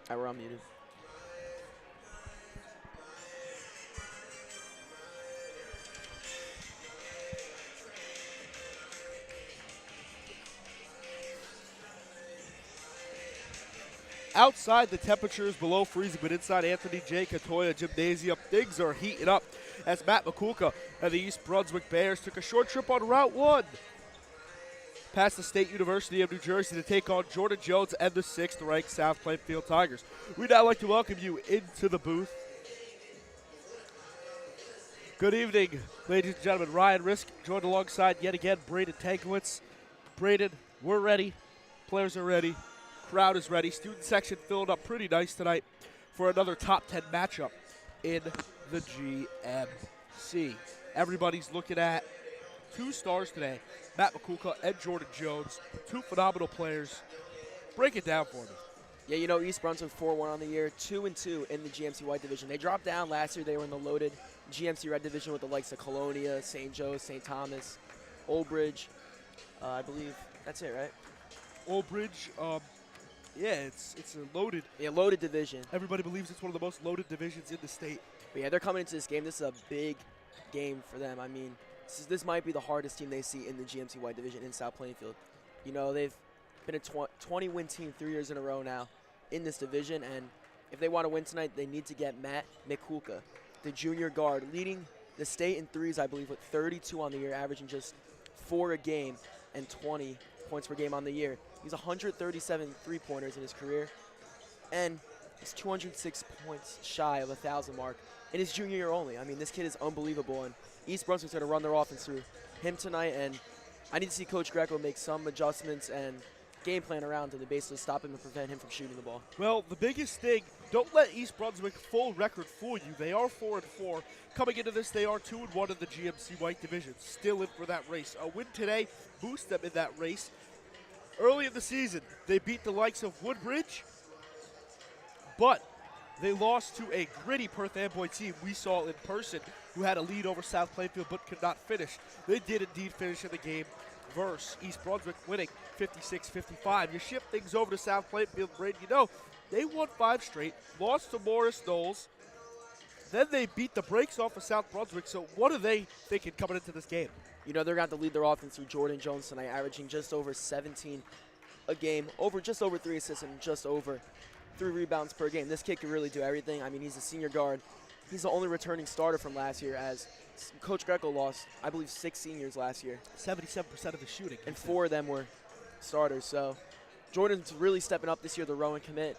All right, we're unmuted. Outside, the temperature is below freezing, but inside Anthony J. Katoya Gymnasium, things are heating up as Matt McCulka and the East Brunswick Bears took a short trip on Route 1 past the State University of New Jersey to take on Jordan Jones and the 6th-ranked South Plainfield Tigers. We'd now like to welcome you into the booth. Good evening, ladies and gentlemen. Ryan Risk joined alongside yet again Braden Tankowitz. Braden, we're ready. Players are ready. Crowd is ready. Student section filled up pretty nice tonight for another top 10 matchup in the GMC. Everybody's looking at two stars today, Matt McCulka and Jordan Jones, two phenomenal players. Break it down for me. Yeah, East Brunswick 4-1 on the year, 2-2 in the GMC White Division. They dropped down last year. They were in the loaded GMC Red Division with the likes of Colonia, St. Joe, St. Thomas, Old Bridge. I believe that's it, right? Old Bridge, yeah, it's a loaded. Yeah, loaded division. Everybody believes it's one of the most loaded divisions in the state. But yeah, they're coming into this game. This is a big game for them. I mean, this might be the hardest team they see in the GMC White Division in South Plainfield. They've been a 20-win team 3 years in a row now in this division, and if they want to win tonight, they need to get Matt McCulka, the junior guard, leading the state in threes, I believe, with 32 on the year, averaging just 4 a game and 20 points per game on the year. He's 137 three-pointers in his career, and he's 206 points shy of 1,000 mark in his junior year only. I mean, this kid is unbelievable, and East Brunswick's going to run their offense through him tonight, and I need to see Coach Greco make some adjustments and game plan around him to basically stop him and prevent him from shooting the ball. Well, the biggest thing, don't let East Brunswick full record fool you. They are 4-4. Coming into this, they are 2-1 in the GMC White Division, still in for that race. A win today boosts them in that race. Early in the season, they beat the likes of Woodbridge, but they lost to a gritty Perth Amboy team we saw in person who had a lead over South Plainfield but could not finish. They did indeed finish in the game versus East Brunswick, winning 56-55. You shift things over to South Plainfield, Braden. They won 5 straight, lost to Morris Knowles. Then they beat the brakes off of South Brunswick. So what are they thinking coming into this game? They're going to have to lead their offense through Jordan Jones tonight, averaging just over 17 a game, just over 3 assists and just over 3 rebounds per game. This kid can really do everything. I mean, he's a senior guard. He's the only returning starter from last year, as Coach Greco lost, I believe, 6 seniors last year. 77% of the shooting. And 4 of them were starters. So Jordan's really stepping up this year, the Rowan commit.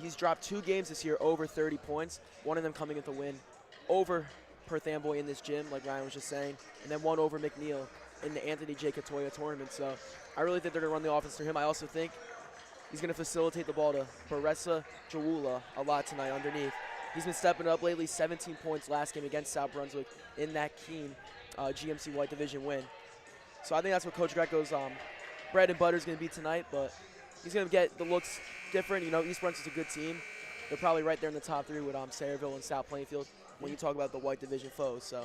He's dropped 2 games this year over 30 points, one of them coming with a win over Perth Amboy in this gym, like Ryan was just saying, and then one over McNeil in the Anthony J. Katoya tournament. So I really think they're going to run the offense through him. I also think he's going to facilitate the ball to Baressa Jawula a lot tonight underneath. He's been stepping up lately, 17 points last game against South Brunswick in that Keene GMC White Division win. So I think that's what Coach Greco's bread and butter is going to be tonight, but he's going to get the looks different. East Brunswick's a good team. They're probably right there in the top 3 with Sayreville and South Plainfield when you talk about the White Division foes. So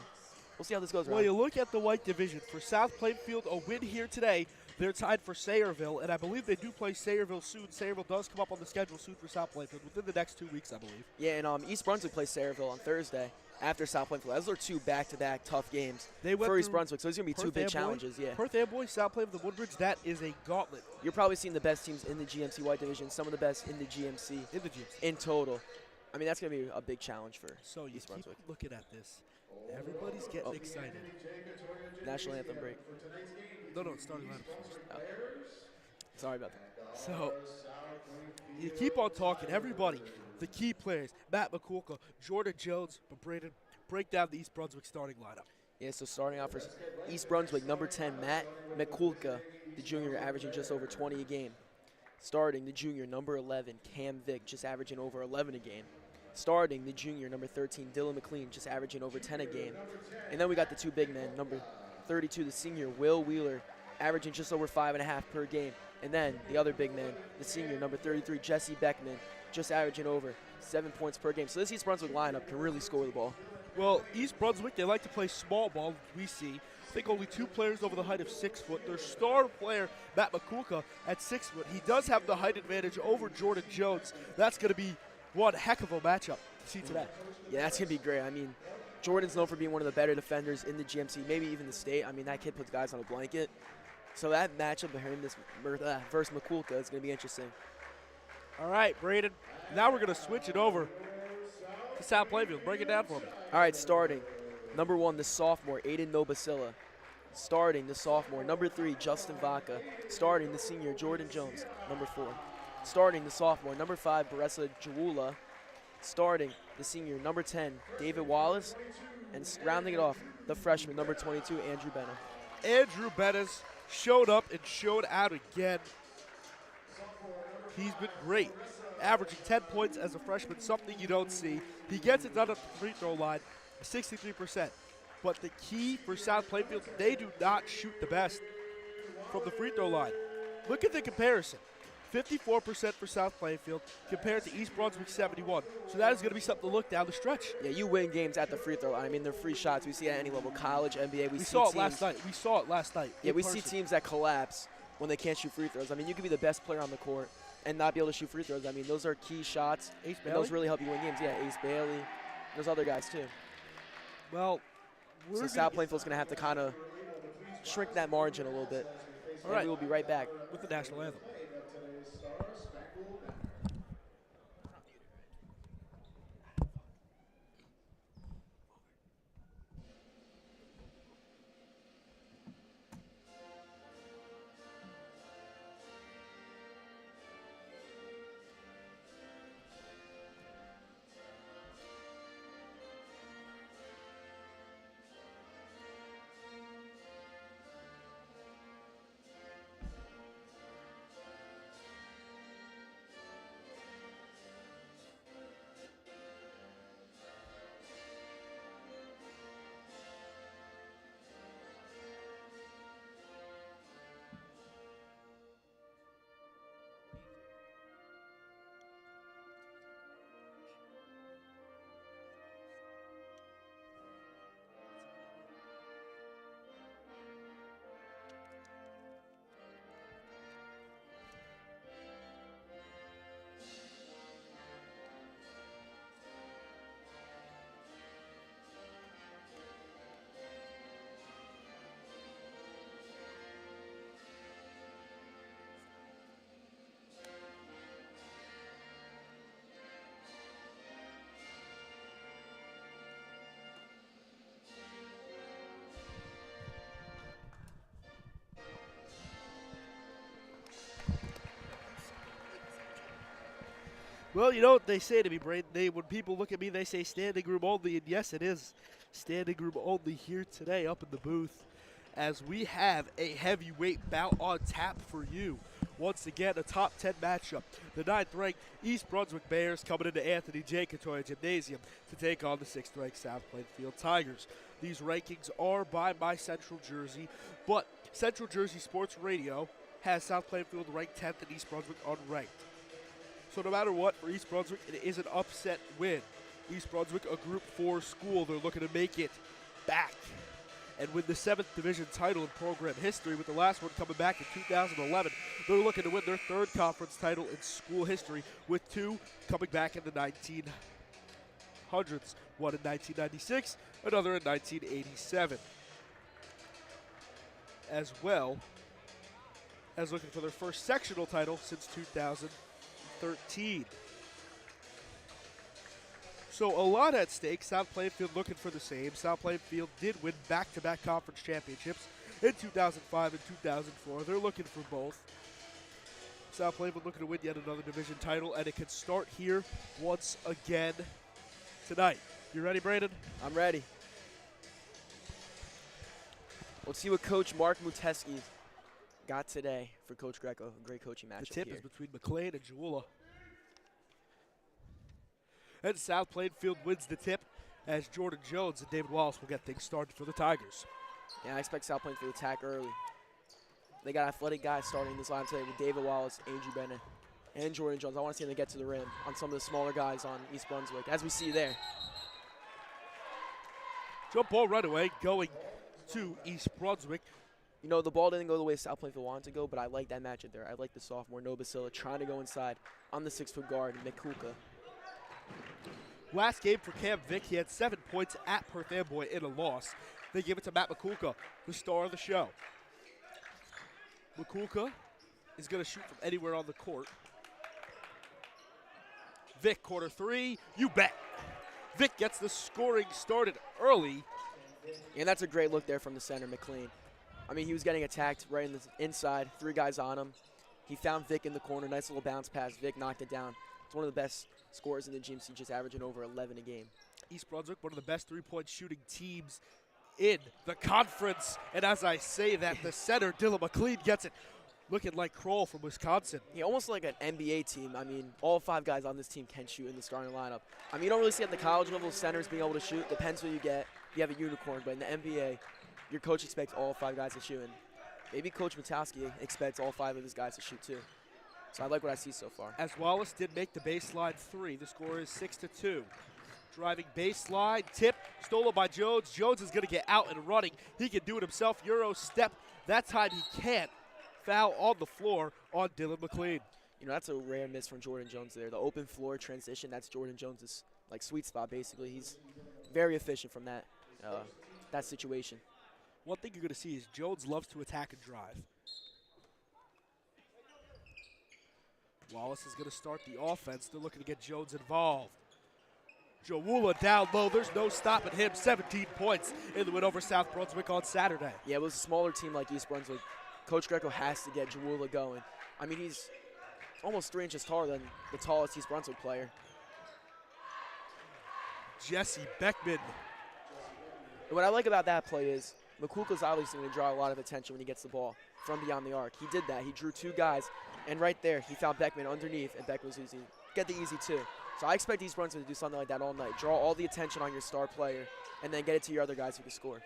we'll see how this goes. Well, you look at the White Division. For South Plainfield, a win here today. They're tied for Sayreville, and I believe they do play Sayreville soon. Sayreville does come up on the schedule soon for South Plainfield within the next 2 weeks, I believe. Yeah, and East Brunswick plays Sayreville on Thursday after South Plainfield. Those are 2 back-to-back tough games for East Brunswick, so it's going to be 2 big challenges. Yeah. Perth Amboy, South Plainfield, Woodbridge, that is a gauntlet. You're probably seeing the best teams in the GMC White Division, some of the best in the GMC. In total. I mean, that's going to be a big challenge for East Brunswick. Keep looking at this. Everybody's getting excited. National anthem break. No, it's starting lineups first. Oh. Sorry about that. So, you keep on talking. Everybody, the key players, Matt McCulka, Jordan Jones, but Braden, break down the East Brunswick starting lineup. Yeah, so starting off for East Brunswick, number 10, Matt McCulka, the junior, averaging just over 20 a game. Starting the junior, number 11, Cam Vick, just averaging over 11 a game. Starting the junior, number 13, Dylan McLean, just averaging over 10 a game. And then we got the 2 big men, number 32, the senior, Will Wheeler, averaging just over 5.5 per game. And then the other big man, the senior, number 33, Jesse Beckman, just averaging over 7 points per game. So this East Brunswick lineup can really score the ball. Well, East Brunswick, they like to play small ball, we see. think only 2 players over the height of 6 foot. Their star player, Matt Makulka, at 6 foot. He does have the height advantage over Jordan Jones. That's going to be one heck of a matchup to see today. Yeah, that's going to be great. I mean, Jordan's known for being one of the better defenders in the GMC, maybe even the state. I mean, that kid puts guys on a blanket. So that matchup behind this versus Makulka is going to be interesting. All right, Braden. Now we're going to switch it over to South Plainfield. Break it down for me. All right, starting. Number 1, the sophomore, Aiden Nobasilla. Starting, the sophomore. Number 3, Justin Vaca. Starting, the senior, Jordan Jones. Number 4. Starting, the sophomore. Number 5, Baressa Jawula. Starting, the senior, number 10, David Wallace. And rounding it off, the freshman, number 22, Andrew Benna. Andrew Benna's showed up and showed out again. He's been great, averaging 10 points as a freshman, something you don't see. He gets it done at the free throw line, 63%. But the key for South Plainfield, they do not shoot the best from the free throw line. Look at the comparison. 54% for South Plainfield compared to East Brunswick 71. So that is going to be something to look down the stretch. Yeah, you win games at the free throw line. I mean, they're free shots. We see it at any level, college, NBA. We saw it last night. We saw it last night. Yeah, we see teams that collapse when they can't shoot free throws. I mean, you could be the best player on the court and not be able to shoot free throws. I mean, those are key shots. Ace and Bailey? those really help you win games. Yeah, Ace Bailey. There's other guys, too. Well, so South Plainfield's going to have to kind of shrink that margin a little bit. All right. We will be right back with the national anthem. Well, you know what they say to me, Braden. When people look at me, they say standing room only, and yes, it is standing room only here today up in the booth as we have a heavyweight bout on tap for you. Once again, a top 10 matchup. The 9th-ranked East Brunswick Bears coming into Anthony J. Katoya Gymnasium to take on the 6th-ranked South Plainfield Tigers. These rankings are by My Central Jersey, but Central Jersey Sports Radio has South Plainfield ranked 10th and East Brunswick unranked. So no matter what, for East Brunswick, it is an upset win. East Brunswick, a Group 4 school, they're looking to make it back and win the 7th division title in program history, with the last one coming back in 2011. They're looking to win their 3rd conference title in school history, with 2 coming back in the 1900s. One in 1996, another in 1987. As well as looking for their first sectional title since 2013. So a lot at stake. South Plainfield looking for the same. South Plainfield did win back-to-back conference championships in 2005 and 2004. They're looking for both. South Plainfield looking to win yet another division title, and it can start here once again tonight. You ready, Brandon? I'm ready. Let's see what Coach Mark Muteski got today for Coach Greco. A great coaching matchup. The tip here is between McLean and Jewula. And South Plainfield wins the tip as Jordan Jones and David Wallace will get things started for the Tigers. Yeah, I expect South Plainfield to attack early. They got athletic guys starting this line today with David Wallace, Andrew Bennett, and Jordan Jones. I want to see them get to the rim on some of the smaller guys on East Brunswick, as we see there. Jump ball right away, going to East Brunswick. You know, the ball didn't go the way South Plainfield wanted to go, but I like that matchup there. I like the sophomore Novosilla trying to go inside on the 6-foot guard, Mikulka. Last game for Cam Vick, he had 7 points at Perth Amboy in a loss. They give it to Matt Mikulka, the star of the show. Mikulka is going to shoot from anywhere on the court. Vick, corner three, you bet. Vick gets the scoring started early. And that's a great look there from the center, McLean. I mean, he was getting attacked right in the inside, 3 guys on him. He found Vick in the corner, nice little bounce pass. Vick knocked it down. It's one of the best scorers in the GMC, just averaging over 11 a game. East Brunswick, one of the best three-point shooting teams in the conference. And as I say that, the center, Dylan McLean, gets it. Looking like Kroll from Wisconsin. Yeah, almost like an NBA team. I mean, all 5 guys on this team can shoot in the starting lineup. I mean, you don't really see at the college level centers being able to shoot. Depends who you get. You have a unicorn, but in the NBA, your coach expects all 5 guys to shoot. And maybe Coach Matowski expects all 5 of his guys to shoot too. So I like what I see so far. As Wallace did make the baseline 3, the score is 6-2. Driving baseline, tip, stolen by Jones. Jones is going to get out and running. He can do it himself. Euro step. That time he can't. Foul on the floor on Dylan McLean. You know, that's a rare miss from Jordan Jones there. The open floor transition, that's Jordan Jones' like sweet spot basically. He's very efficient from that situation. One thing you're going to see is Jones loves to attack and drive. Wallace is going to start the offense. They're looking to get Jones involved. Jawula down low. There's no stopping him. 17 points in the win over South Brunswick on Saturday. Yeah, it was a smaller team like East Brunswick. Coach Greco has to get Jawula going. I mean, he's almost 3 inches taller than the tallest East Brunswick player. Jesse Beckman. And what I like about that play is Mikulka's obviously going to draw a lot of attention when he gets the ball from beyond the arc. He did that. He drew 2 guys, and right there he found Beckman underneath, and Beckman was easy. Get the easy 2. So I expect East Brunswick to do something like that all night. Draw all the attention on your star player, and then get it to your other guys who can score.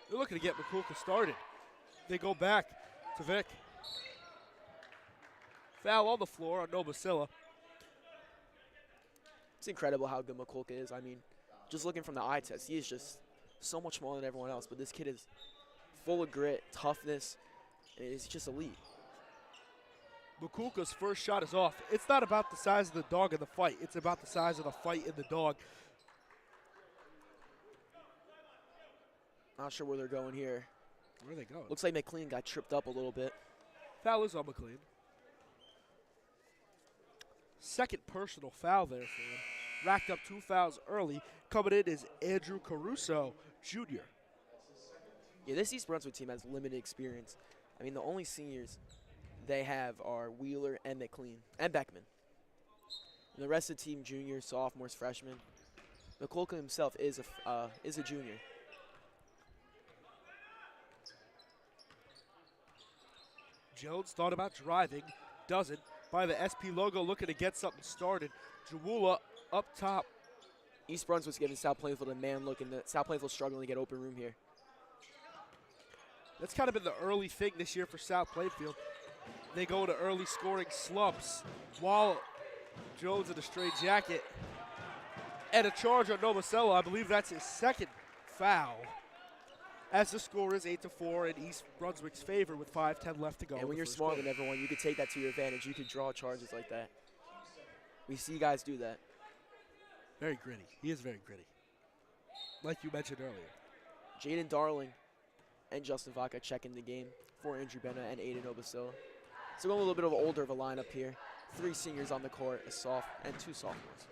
They're looking to get Mikulka started. They go back to Vick. Foul on the floor on Novosilla. It's incredible how good Mikulka is. I mean, just looking from the eye test, he is just so much smaller than everyone else. But this kid is full of grit, toughness, and he's just elite. Mikulka's first shot is off. It's not about the size of the dog in the fight. It's about the size of the fight in the dog. Not sure where they're going here. Where are they going? Looks like McLean got tripped up a little bit. Foul is on McLean. Second personal foul there for him. Racked up 2 fouls early. Coming in is Andrew Caruso, Jr. Yeah, this East Brunswick team has limited experience. I mean, the only seniors they have are Wheeler and McLean and Beckman. And the rest of the team, juniors, sophomores, freshmen. Mikulka himself is a junior. Jones thought about driving, doesn't. By the SP logo, looking to get something started. Jawula up top. East Brunswick's giving South Plainfield a man look, and South Plainfield's struggling to get open room here. That's kind of been the early thing this year for South Plainfield. They go to early scoring slumps. While Jones in a straight jacket. And a charge on Novosilla. I believe that's his second foul. As the score is 8-4 in East Brunswick's favor with 5:10 left to go. And when you're smaller than everyone, you could take that to your advantage. You could draw charges like that. We see guys do that. Very gritty. He is very gritty. Like you mentioned earlier. Jaden Darling and Justin Vaca checking the game for Andrew Benna and Aiden Obasilla. So going a little bit of an older of a lineup here. 3 seniors on the court, a and 2 sophomores.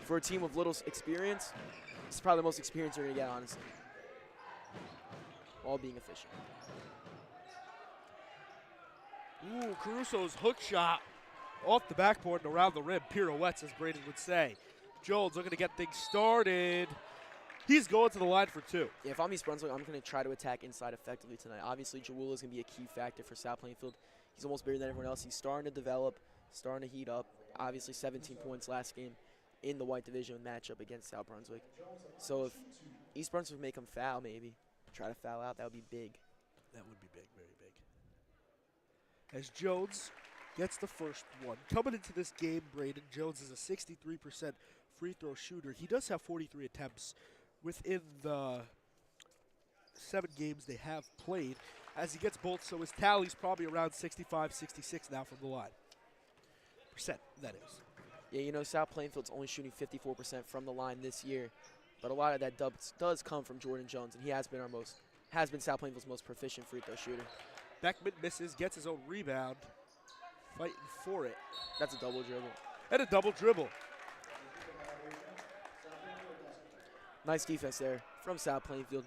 For a team with little experience, this is probably the most experience you're going to get, honestly. All being efficient. Ooh, Caruso's hook shot off the backboard and around the rim. Pirouettes, as Braden would say. Jones looking to get things started. He's going to the line for 2. Yeah, if I'm East Brunswick, I'm going to try to attack inside effectively tonight. Obviously, Jawula is going to be a key factor for South Plainfield. He's almost bigger than everyone else. He's starting to develop, starting to heat up. Obviously, 17 points last game in the white division matchup against South Brunswick. So if East Brunswick make him foul, maybe try to foul out, that would be big. That would be big, very big. As Jones gets the first one. Coming into this game, Braden, Jones is a 63% free throw shooter. He does have 43 attempts within the 7 games they have played. As he gets both, so his tally's probably around 65, 66 now from the line. Percent, that is. Yeah, you know, South Plainfield's only shooting 54% from the line this year, but a lot of that does come from Jordan Jones, and he has been South Plainfield's most proficient free throw shooter. Beckman misses, gets his own rebound, fighting for it. That's a double dribble. And a double dribble. Nice defense there from South Plainfield.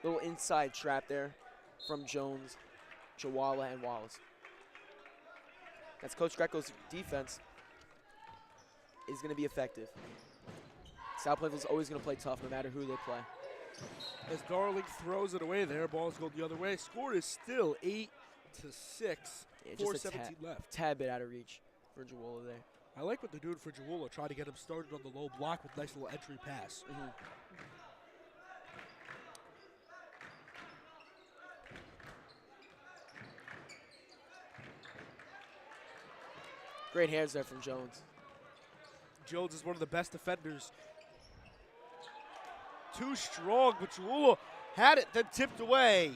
Little inside trap there from Jones, Jawala, and Wallace. That's Coach Greco's defense is going to be effective. South Plainfield's always going to play tough no matter who they play. As Darling throws it away there, ball's going the other way. Score is still 8-6. Yeah, 4:17 left. Tad bit out of reach for Jawala there. I like what they're doing for Jawala, trying to get him started on the low block with nice little entry pass. Great hands there from Jones. Jones is one of the best defenders. Too strong, but Jawala had it, then tipped away.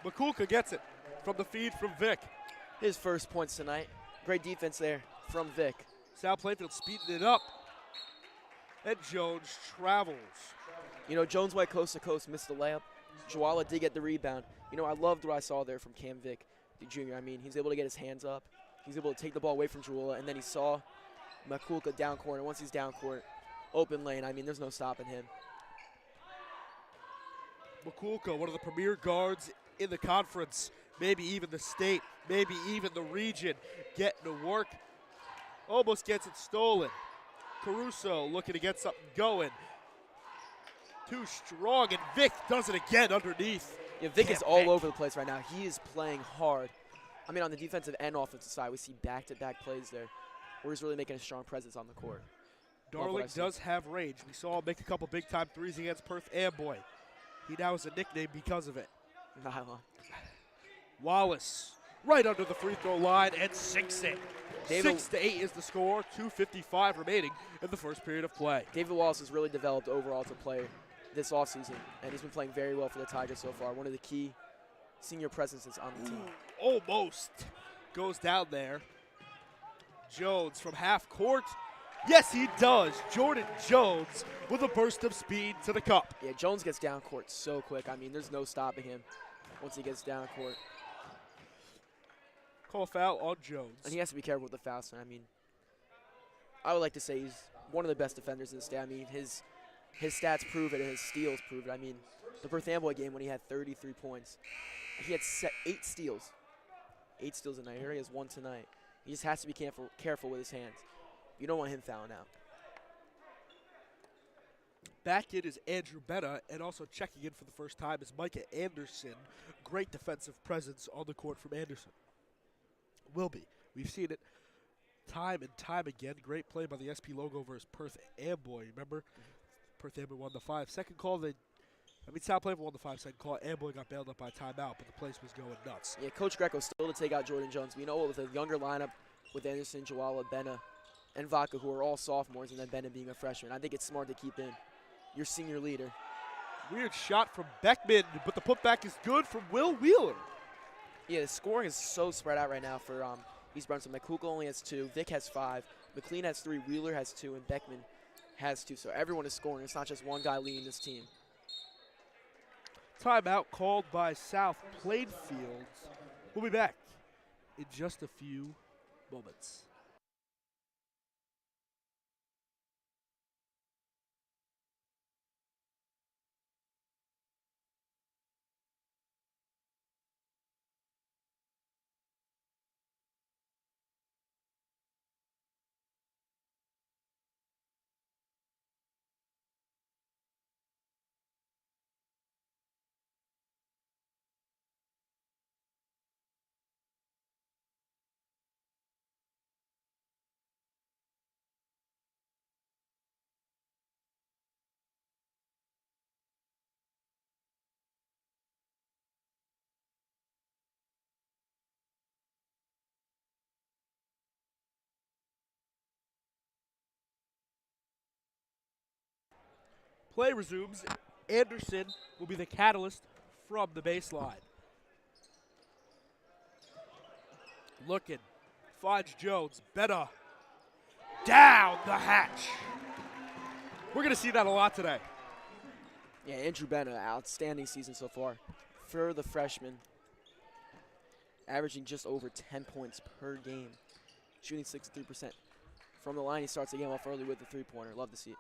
Makulka gets it from the feed from Vic. His first points tonight. Great defense there from Vic. South Plainfield speeding it up. And Jones travels. You know, Jones went coast to coast, missed the layup. Jawala did get the rebound. You know, I loved what I saw there from Cam Vic, the junior. I mean, he's able to get his hands up. He's able to take the ball away from Jawala, and then he saw Makulka down court. And once he's down court, open lane, I mean, there's no stopping him. Makulka, one of the premier guards in the conference, maybe even the state, maybe even the region, getting to work. Almost gets it stolen. Caruso looking to get something going. Too strong, and Vic does it again underneath. Yeah, Vic is all over the place right now. He is playing hard. I mean, on the defensive and offensive side, we see back-to-back plays there where he's really making a strong presence on the court. Darling does have range. We saw him make a couple big-time threes against Perth Amboy. He now has a nickname because of it. Nylon. Wallace right under the free throw line and sinks it. 6-8 is the score, 2:55 remaining in the first period of play. David Wallace has really developed overall as a player this offseason, and he's been playing very well for the Tigers so far. One of the key senior presences on the team. Almost goes down there. Jones from half court. Yes, he does. Jordan Jones with a burst of speed to the cup. Yeah, Jones gets down court so quick. I mean, there's no stopping him once he gets down court. Call foul on Jones. And he has to be careful with the fouls. I mean, I would like to say he's one of the best defenders in the state. I mean, his stats prove it and his steals prove it. I mean, the Perth Amboy game when he had 33 points, he had 8 steals. 8 steals a night. Here he has 1 tonight. He just has to be careful with his hands. You don't want him fouling out. Back in is Andrew Betta, and also checking in for the first time is Micah Anderson. Great defensive presence on the court from Anderson. Will be. We've seen it time and time again. Great play by the SP logo versus Perth Amboy. Remember? Perth Amboy won the 5. Second call, South Plainfield won the 5-second call. Amboy got bailed up by timeout, but the place was going nuts. Yeah, Coach Greco still to take out Jordan Jones. We know with a younger lineup with Anderson, Jawala, Benna, and Vaca, who are all sophomores, and then Benna being a freshman. I think it's smart to keep in your senior leader. Weird shot from Beckman, but the putback is good from Will Wheeler. Yeah, the scoring is so spread out right now for East Brunswick. McCook only has 2, Vic has 5, McLean has 3, Wheeler has 2, and Beckman has 2. So everyone is scoring. It's not just one guy leading this team. Timeout called by South Plainfield. We'll be back in just a few moments. Play resumes Anderson will be the catalyst from the baseline. Looking, finds Jones, Betta, down the hatch. We're going to see that a lot today. Yeah, Andrew Bennett, outstanding season so far for the freshman. Averaging just over 10 points per game. Shooting 63%. From the line, he starts the game off early with the three-pointer. Love to see it.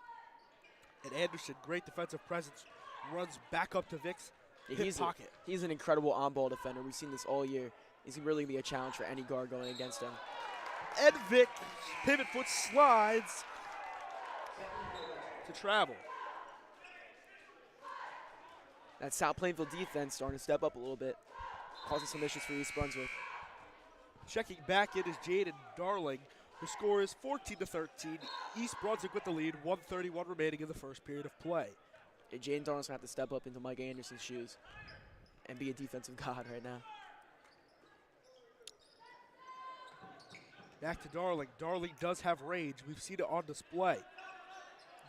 And Anderson, great defensive presence, runs back up to Vic's hip pocket. He's an incredible on-ball defender. We've seen this all year. He's really going to be a challenge for any guard going against him. And Vic, pivot foot slides to travel. That South Plainfield defense starting to step up a little bit, causing some issues for East Brunswick. Checking back in is Jaden Darling. The score is 14-13. East Brunswick with the lead, 1:31 remaining in the first period of play. Yeah, Jaden Darling's going to have to step up into Mike Anderson's shoes and be a defensive god right now. Back to Darling. Darling does have range. We've seen it on display.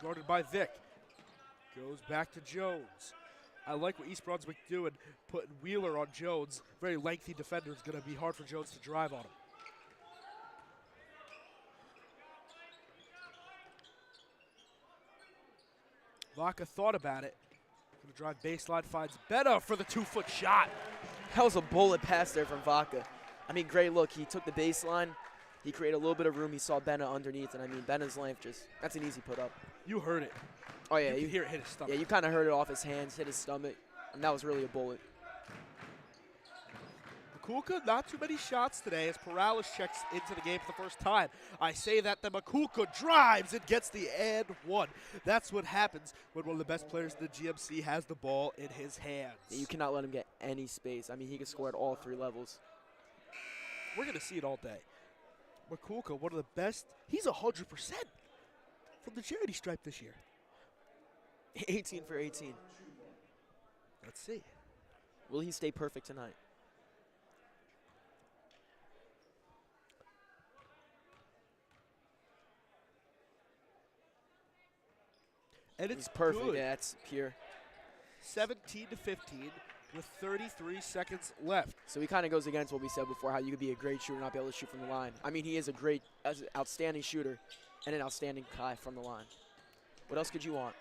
Guarded by Vic. Goes back to Jones. I like what East Brunswick doing, putting Wheeler on Jones. Very lengthy defender. It's going to be hard for Jones to drive on him. Vaca thought about it. Going to drive baseline, finds Betta for the 2-foot shot. That was a bullet pass there from Vaca. I mean, great look. He took the baseline. He created a little bit of room. He saw Bennett underneath, and I mean, Bennett's length that's an easy put up. You heard it. Oh, yeah. You could hear it hit his stomach. Yeah, you kind of heard it off his hands, hit his stomach, and that was really a bullet. Makulka, not too many shots today as Perales checks into the game for the first time. I say that the Makulka drives and gets the and one. That's what happens when one of the best players in the GMC has the ball in his hands. Yeah, you cannot let him get any space. I mean, he can score at all three levels. We're going to see it all day. Makulka, one of the best. He's 100% from the charity stripe this year. 18 for 18. Let's see. Will he stay perfect tonight? And it's He's perfect. good. Yeah, that's pure. 17-15 with 33 seconds left. So he kind of goes against what we said before, how you could be a great shooter and not be able to shoot from the line. I mean, he is outstanding shooter and an outstanding guy from the line. What else could you want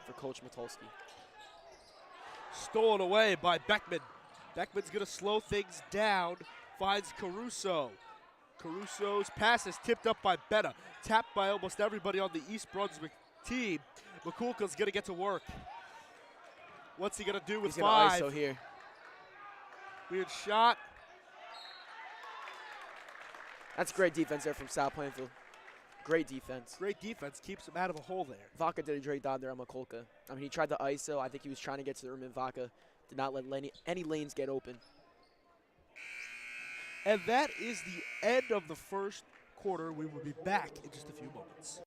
for Coach Matulski? Stolen away by Beckman. Beckman's going to slow things down, finds Caruso. Caruso's pass is tipped up by Betta, tapped by almost everybody on the East Brunswick team. Makulka's going to get to work. What's he going to do with 5? He's going to ISO here. Weird shot. That's great defense there from South Plainfield. Great defense. Great defense. Keeps him out of a hole there. Vaca did a great job there on Makulka. I mean, he tried to ISO. I think he was trying to get to the rim, and Vaca did not let any lanes get open. And that is the end of the first quarter. We will be back in just a few moments.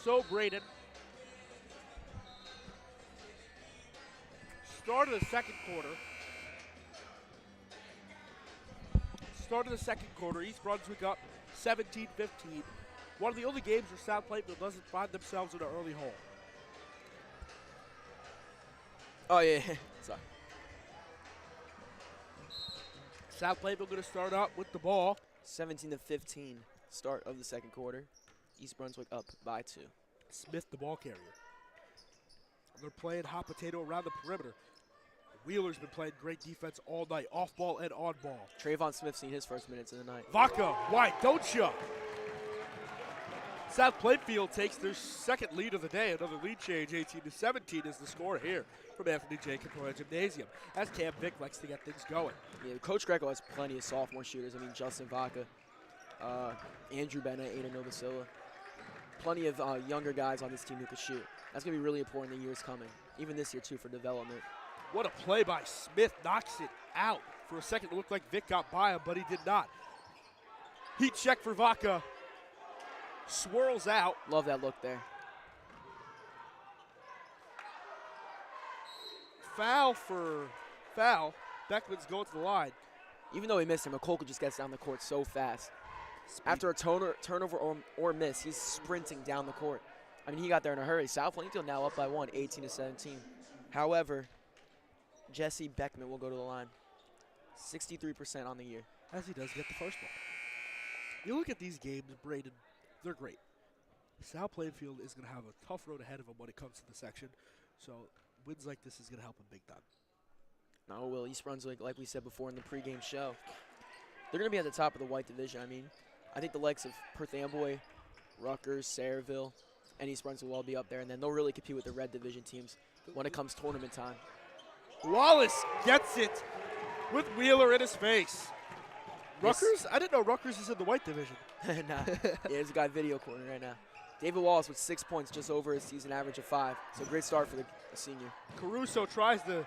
So, Braden, start of the second quarter. East Brunswick up 17-15. One of the only games where South Plainfield doesn't find themselves in an early hole. Oh, yeah. Sorry. South Plainfield going to start out with the ball. 17-15, start of the second quarter. East Brunswick up by 2. Smith, the ball carrier. They're playing hot potato around the perimeter. Wheeler's been playing great defense all night, off ball and on ball. Trayvon Smith's seen his first minutes of the night. Vaca, why don't you? South Plainfield takes their second lead of the day. Another lead change, 18-17 is the score here from Anthony J. Capola Gymnasium, as Cam Vick likes to get things going. Yeah, Coach Greco has plenty of sophomore shooters. I mean, Justin Vaca, Andrew Bennett, Aiden Novasilla. Plenty of younger guys on this team who can shoot. That's going to be really important in the years coming, even this year, too, for development. What a play by Smith. Knocks it out. For a second, it looked like Vic got by him, but he did not. Heat check for Vaca. Swirls out. Love that look there. Foul. Beckman's going to the line. Even though he missed him, McCullough just gets down the court so fast. After a turnover or miss, he's sprinting down the court. I mean, he got there in a hurry. South Plainfield now up by 1, 18-17. However, Jesse Beckman will go to the line. 63% on the year. As he does get the first one. You look at these games, Braden, they're great. South Plainfield is going to have a tough road ahead of them when it comes to the section. So wins like this is going to help them big time. No, will East Brunswick, like we said before in the pregame show, they're going to be at the top of the white division. I mean, I think the likes of Perth Amboy, Rutgers, Sayreville, and East Brunswick will all be up there, and then they'll really compete with the red division teams when it comes tournament time. Wallace gets it with Wheeler in his face. Rutgers? I didn't know Rutgers is in the white division. Nah. Yeah, there's a guy video corner right now. David Wallace with 6 points, just over his season average of 5. So great start for the senior. Caruso tries to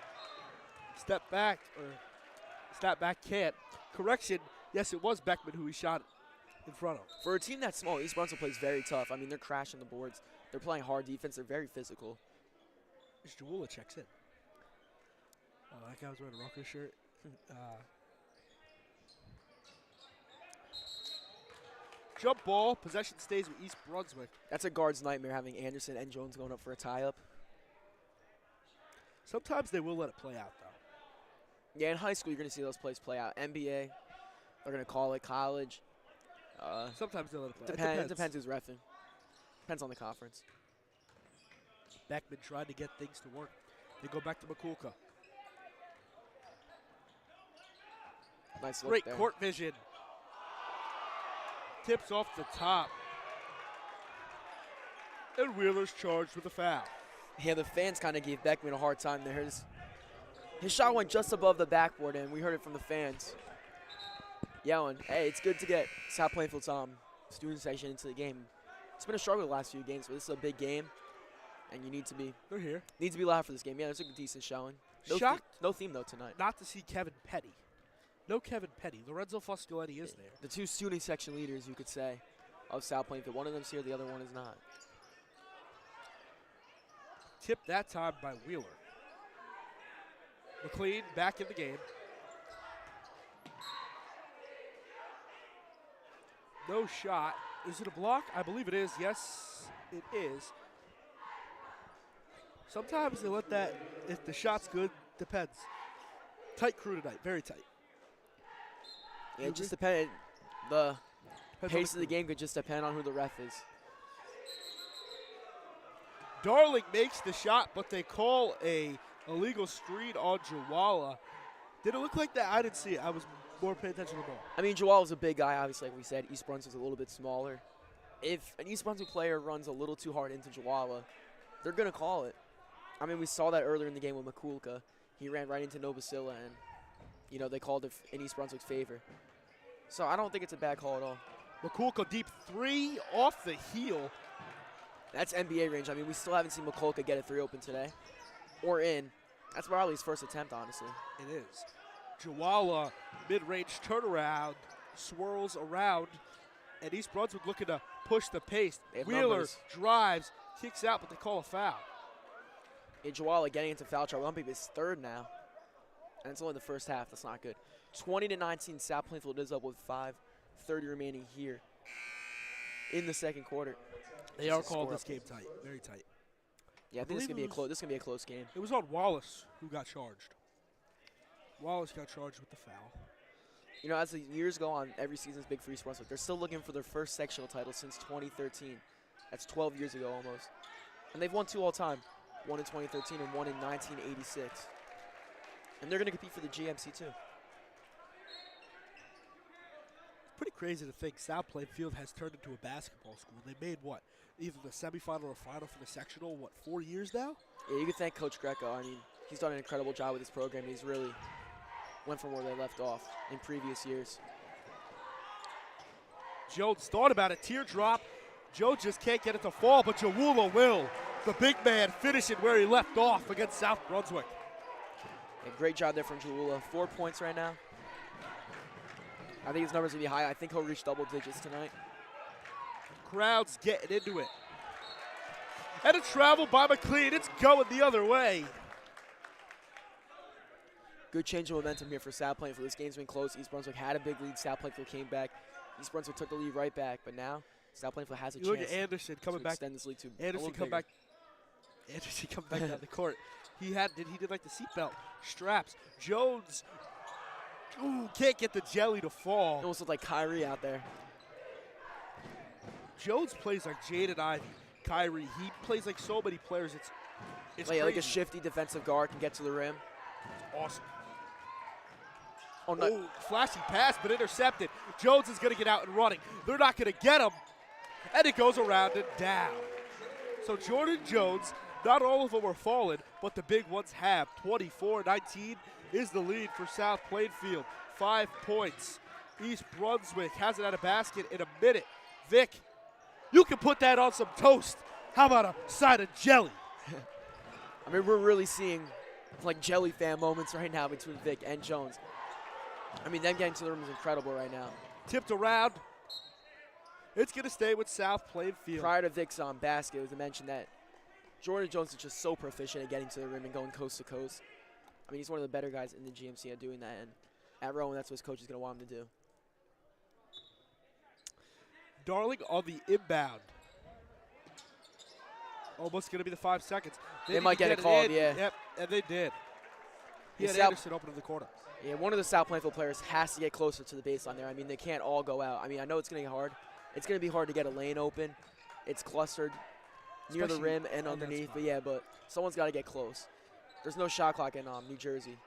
step back, can't. Correction, yes, it was Beckman who he shot in front of. For a team that small, East Brunswick plays very tough. I mean, they're crashing the boards. They're playing hard defense. They're very physical. Jawula checks in. Oh, that guy was wearing a Rutgers shirt. Jump ball. Possession stays with East Brunswick. That's a guard's nightmare, having Anderson and Jones going up for a tie-up. Sometimes they will let it play out, though. Yeah, in high school, you're going to see those plays play out. NBA, they're going to call it. College. Sometimes they'll let it play out. Depends who's reffing. Depends on the conference. Beckman trying to get things to work. They go back to McCullough. Nice look Great there. court vision. Tips off the top. And Wheeler's charged with a foul. Yeah, the fans kind of gave Beckman a hard time there. His shot went just above the backboard, and we heard it from the fans yelling, hey, it's good to get South Plainfield's student section into the game. It's been a struggle the last few games, but this is a big game, and you need to be They're here. Need to be loud for this game. Yeah, there's a decent showing. Shocked no theme, though, tonight. not to see Kevin Petty. No Kevin Petty. Lorenzo Fuscoletti is there. The two student section leaders, you could say, of South Plainfield. One of them's here, the other one is not. Tipped that time by Wheeler. McLean back in the game. No shot. Is it a block? I believe it is. Yes, it is. Sometimes they let that, if the shot's good, depends. Tight crew tonight, very tight. Yeah, it just depended. The pace of the game could just depend on who the ref is. Darling makes the shot, but they call a illegal screen on Jawala. Did it look like that? I didn't see it. I was more paying attention to the ball. I mean, Jawala's a big guy, obviously, like we said. East Brunswick's a little bit smaller. If an East Brunswick player runs a little too hard into Jawala, they're going to call it. I mean, we saw that earlier in the game with McCullough. He ran right into Novasilla, and, you know, they called it in East Brunswick's favor. So I don't think it's a bad call at all. McCullough deep three off the heel. That's NBA range. I mean, we still haven't seen McCullough get a three open today or in. That's probably his first attempt, honestly. It is. Jawala, mid-range turnaround, swirls around, and East Brunswick looking to push the pace. Wheeler numbers. drives, kicks out, but they call a foul. Yeah, Jawala getting into foul trouble. Bumping his third now, and it's only the first half. That's not good. 20-19, South Plainfield is up with 5:30 remaining here in the second quarter. They are calling this game tight, very tight. Yeah, I think this is gonna be a close game. It was on Wallace who got charged. Wallace got charged with the foul. You know, as the years go on, every season's big for East Brunswick. They're still looking for their first sectional title since 2013. That's 12 years ago almost. And they've won 2 all time. one in 2013 and one in 1986. And they're going to compete for the GMC too. Pretty crazy to think South Plainfield has turned into a basketball school. They made what? Either the semifinal or final for the sectional, 4 years now? Yeah, you can thank Coach Greco. I mean, he's done an incredible job with this program. He's really went from where they left off in previous years. Jones thought about a teardrop. Jones just can't get it to fall, but Jawula will. The big man finishing where he left off against South Brunswick. Yeah, great job there from Jawula. 4 points right now. I think his numbers will be high. I think he'll reach double digits tonight. Crowd's getting into it. And a travel by McLean. It's going the other way. Good change of momentum here for South Plainfield. This game's been close. East Brunswick had a big lead. South Plainfield came back. East Brunswick took the lead right back. But now South Plainfield has a You chance look at Anderson coming to back. extend this lead to Anderson come bigger. back. Anderson come back down the court. He did like the seatbelt straps. Jones, can't get the jelly to It fall. almost looked like Kyrie out there. Jones plays like Jaden Ivey, Kyrie. He plays like so many players. It's Like a crazy. shifty defensive guard can get to the rim. Awesome. Oh, no. Oh, flashy pass, but intercepted. Jones is going to get out and running. They're not going to get him. And it goes around and down. So Jordan Jones, not all of them are falling, but the big ones have. 24-19 is the lead for South Plainfield. 5 points. East Brunswick hasn't had a basket in a minute. Vic, you can put that on some toast. How about a side of jelly? I mean, we're really seeing like jelly fan moments right now between Vic and Jones. I mean, them getting to the rim is incredible right now. Tipped around. It's going to stay with South Plainfield. Prior to Vic's basket, it was mentioned that Jordan Jones is just so proficient at getting to the rim and going coast to coast. I mean, he's one of the better guys in the GMC at doing that, and at Rowan, that's what his coach is going to want him to do. Darling on the inbound. Almost going to be the 5 seconds. They might get it called, in. yeah. Yep, and they did. He Yeah, had South- Anderson open in the corner. Yeah, one of the South Plainfield players has to get closer to the baseline there. I mean, they can't all go out. I mean, I know it's going to get hard. It's going to be hard to get a lane open. It's clustered near the Especially rim and on that underneath. spot. But, yeah, but someone's got to get close. There's no shot clock in New Jersey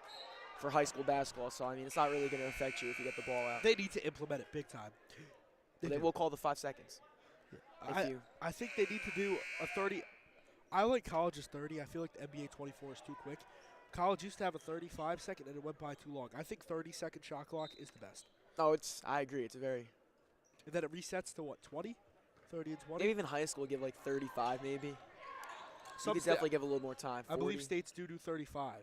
for high school basketball, so, I mean, it's not really going to affect you if you get the ball out. They need to implement it big time. They do. will call the 5 seconds. If I think they need to do a 30. I like college's 30. I feel like the NBA 24 is too quick. College used to have a 35-second, and it went by too long. I think 30-second shot clock is the best. No, I agree. It's a very And then it resets to, what, 20? 30 and 20? maybe even high school give like 35 maybe. You Some could sta- definitely give a little more time. I believe 40. states do 35.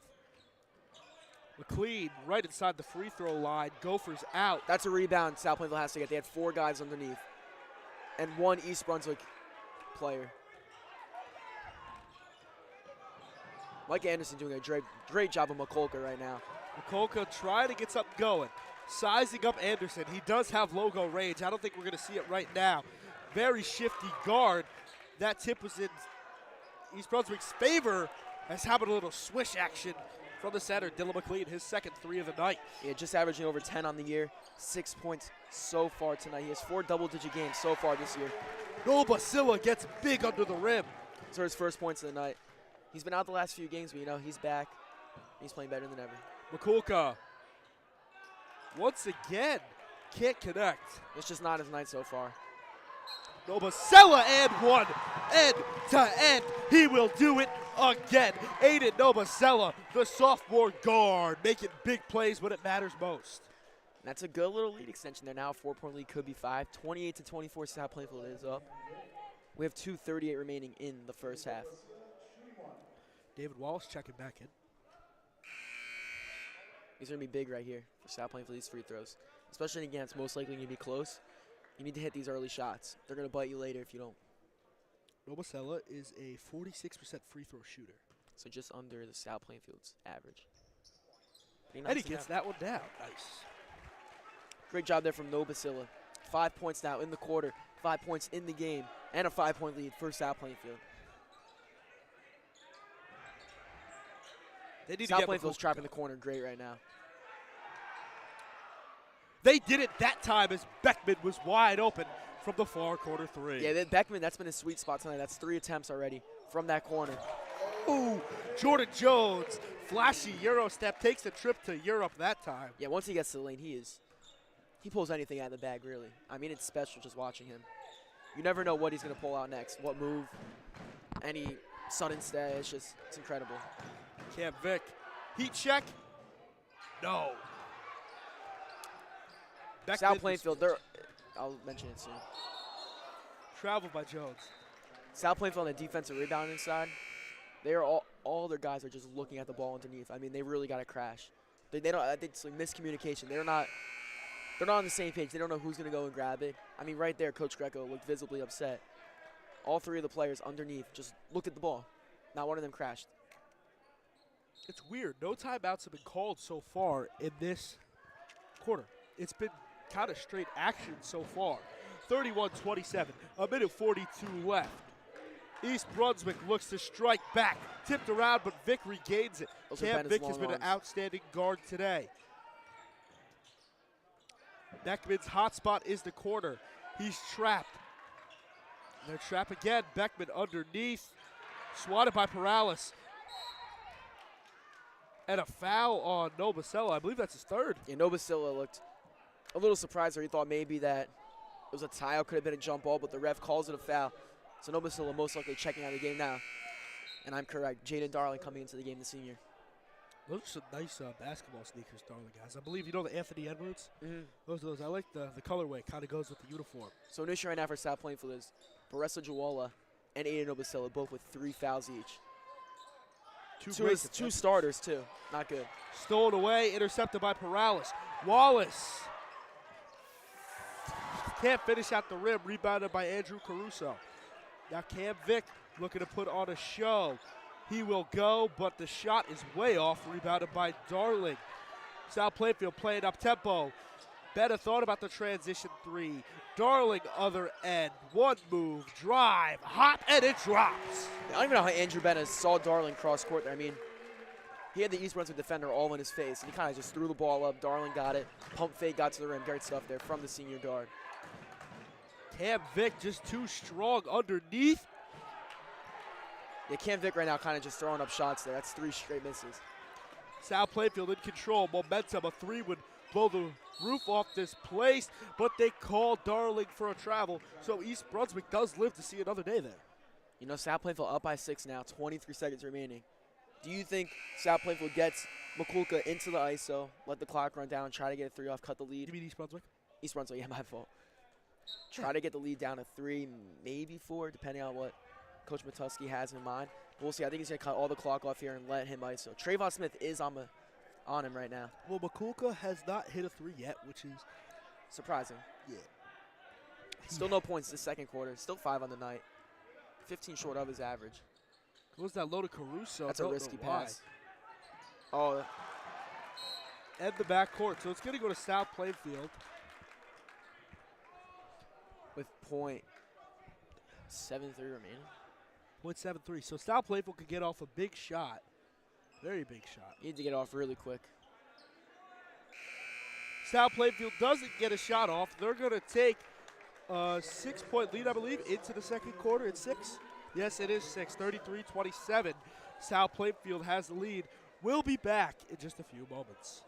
McLean right inside the free throw line. Gophers out. That's a rebound South Plainfield has to get. They had 4 guys underneath and 1 East Brunswick player. Mike Anderson doing a great job of McCulker right now. McCulka trying to get something going. Sizing up Anderson. He does have logo range. I don't think we're going to see it right now. Very shifty guard. That tip was in East Brunswick's favor as having a little swish action from the center. Dylan McLean, his second 3 of the night. Yeah, just averaging over 10 on the year. 6 points so far tonight. He has 4 double-digit games so far this year. Noel Basila gets big under the rim. Those are his first points of the night. He's been out the last few games, but, you know, he's back. He's playing better than ever. McCulka, once again, can't connect. It's just not his night so far. Novosela and 1, end to end. He will do it again. Aiden Novosela, the sophomore guard, making big plays when it matters most. That's a good little lead extension there now. A 4-point lead could be 5. 28-24, South Plainfield is up. We have 2:38 remaining in the first half. David Wallace checking back in. These are going to be big right here for South Plainfield, these free throws. Especially again, it's most likely going to be close. You need to hit these early shots. They're going to bite you later if you don't. Novosela is a 46% free throw shooter. So just under the South Plainfield's average. And he gets that one down. Nice. Great job there from Novosela. 5 points now in the quarter. 5 points in the game. And a 5-point lead for South Plainfield. They need South to get Plainfield's McCulka. trapping the corner great right now. They did it that time as Beckman was wide open from the far corner 3. Yeah, Beckman, that's been his sweet spot tonight. That's 3 attempts already from that corner. Ooh, Jordan Jones, flashy Euro step, takes the trip to Europe that time. Yeah, once he gets to the lane, he pulls anything out of the bag, really. I mean, it's special just watching him. You never know what he's going to pull out next, what move, any sudden stay. It's incredible. Cam Vick, heat check. No. South Plainfield, I'll mention it soon. Traveled by Jones. South Plainfield on the defensive rebounding side, they are all their guys are just looking at the ball underneath. I mean, they really got to crash. They don't. It's like miscommunication. They're not on the same page. They don't know who's going to go and grab it. I mean, right there, Coach Greco looked visibly upset. All three of the players underneath just looked at the ball. Not one of them crashed. It's weird. No timeouts have been called so far in this quarter. It's been kind of straight action so far. 31-27, a minute 42 left. East Brunswick looks to strike back. Tipped around, but Vick regains it. Cam Vick has been an outstanding guard today. Beckman's hotspot is the corner. He's trapped. They're trapped again. Beckman underneath. Swatted by Perales. And a foul on Novosela. I believe that's his third. Yeah, Novosela looked a little surprised there. He thought maybe that it was a tie. It could have been a jump ball, but the ref calls it a foul. So Novosela most likely checking out of the game now. And I'm correct. Jaden Darling coming into the game, the senior. Those are some nice basketball sneakers, Darling, guys. I believe you know the Anthony Edwards? Those. I like the colorway. Kind of goes with the uniform. So initially right now for South Plainfield is Baressa Jawala and Aiden Novosela, both with 3 fouls each. Two starters, too. Not good. Stolen away, intercepted by Perales. Wallace can't finish at the rim, rebounded by Andrew Caruso. Now Cam Vick looking to put on a show. He will go, but the shot is way off, rebounded by Darling. South Plainfield playing up tempo. Better thought about the transition three. Darling, other end. One move, drive, hop, and it drops. I don't even know how Andrew Bennett saw Darling cross court there. I mean, he had the East Brunswick defender all in his face, and he kind of just threw the ball up. Darling got it. Pump fake, got to the rim. Great stuff there from the senior guard. Cam Vick just too strong underneath. Yeah, Cam Vick right now kind of just throwing up shots there. That's 3 straight misses. South Plainfield in control. Momentum. A 3 would blow the roof off this place, but they call Darling for a travel. So East Brunswick does live to see another day there. You know, South Plainfield up by 6 now, 23 seconds remaining. Do you think South Plainfield gets Makulka into the ISO, let the clock run down, try to get a 3 off, cut the lead? You mean East Brunswick? East Brunswick, yeah, my fault. Try to get the lead down to 3, maybe 4, depending on what Coach Matusky has in mind. But we'll see. I think he's going to cut all the clock off here and let him ISO. Trayvon Smith is on him right now. Well, Makulka has not hit a 3 yet, which is surprising. Yeah. Still no points this second quarter. Still 5 on the night. 15 short of his average. Goes that low to Caruso. That's a risky pass. Oh. And the backcourt. So it's going to go to South Plainfield. With .73 remaining. .73. So South Plainfield could get off a big shot. Very big shot. Need to get off really quick. South Plainfield doesn't get a shot off. They're going to take a 6-point lead, I believe, into the second quarter. It's 6? Yes, it is 6. 33-27. South Plainfield has the lead. We'll be back in just a few moments.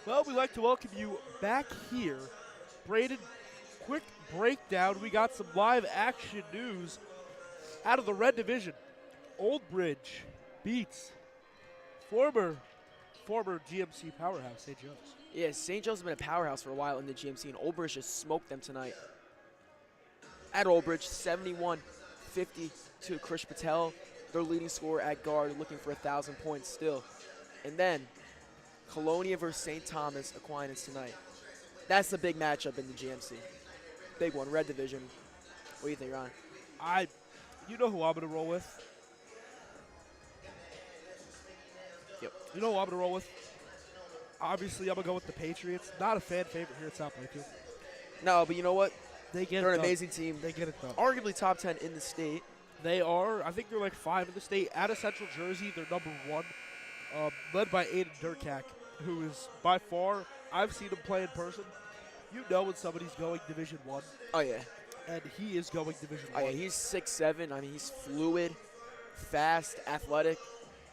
Well, we'd like to welcome you back here. Braden, quick breakdown. We got some live action news out of the red division. Old Bridge beats former GMC powerhouse, St. Joe's. Yeah, St. Joe's has been a powerhouse for a while in the GMC, and Old Bridge just smoked them tonight. At Old Bridge, 71-50 to Krish Patel, their leading scorer at guard, looking for 1,000 points still. And then Colonia versus St. Thomas Aquinas tonight. That's the big matchup in the GMC. Big one, red division. What do you think, Ron? You know who I'm going to roll with? Yep. You know who I'm going to roll with? Obviously, I'm going to go with the Patriots. Not a fan favorite here at South Plainfield. No, but you know what? They're an amazing team. They get it done. Arguably top 10 in the state. They are. I think they're like 5 in the state. Out of Central Jersey, they're number 1. Led by Aiden Durkak, who is by far, I've seen him play in person. You know when somebody's going Division 1. Oh, yeah. And he is going Division 1. Oh, yeah, he's 6'7". I mean, he's fluid, fast, athletic.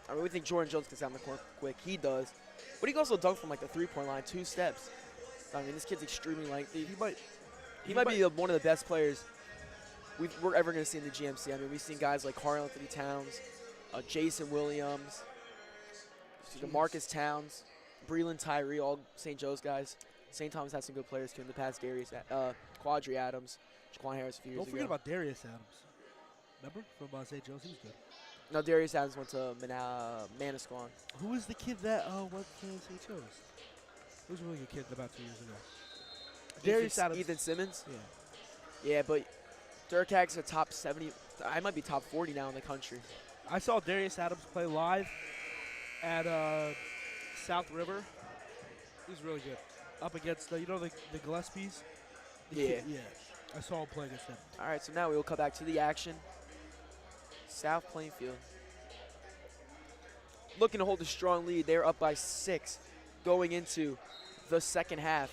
I mean, we think Jordan Jones can sound the court quick. He does. But he can also dunk from, like, the three-point line, 2 steps. I mean, this kid's extremely lengthy. He might be one of the best players we're ever going to see in the GMC. I mean, we've seen guys like Karl Anthony Towns, Jason Williams, DeMarcus Towns, Breland Tyree, all St. Joe's guys. St. Thomas has some good players, too, in the past. Quadri Adams, Jaquan Harris a few years ago. Don't forget about Darius Adams. Remember? From St. Joe's, he was good. No, Darius Adams went to Manasquan. Who was the kid that went to St. Joe's? Who was a really good kid about 2 years ago? Darius Adams. Ethan Simmons? Yeah. Yeah, but Durkak's a top 70. I might be top 40 now in the country. I saw Darius Adams play live at South River. He was really good. Up against, the Gillespies? Yeah. Yeah. I saw him play against them. All right, so now we will come back to the action. South Plainfield looking to hold a strong lead. They're up by 6 going into the second half.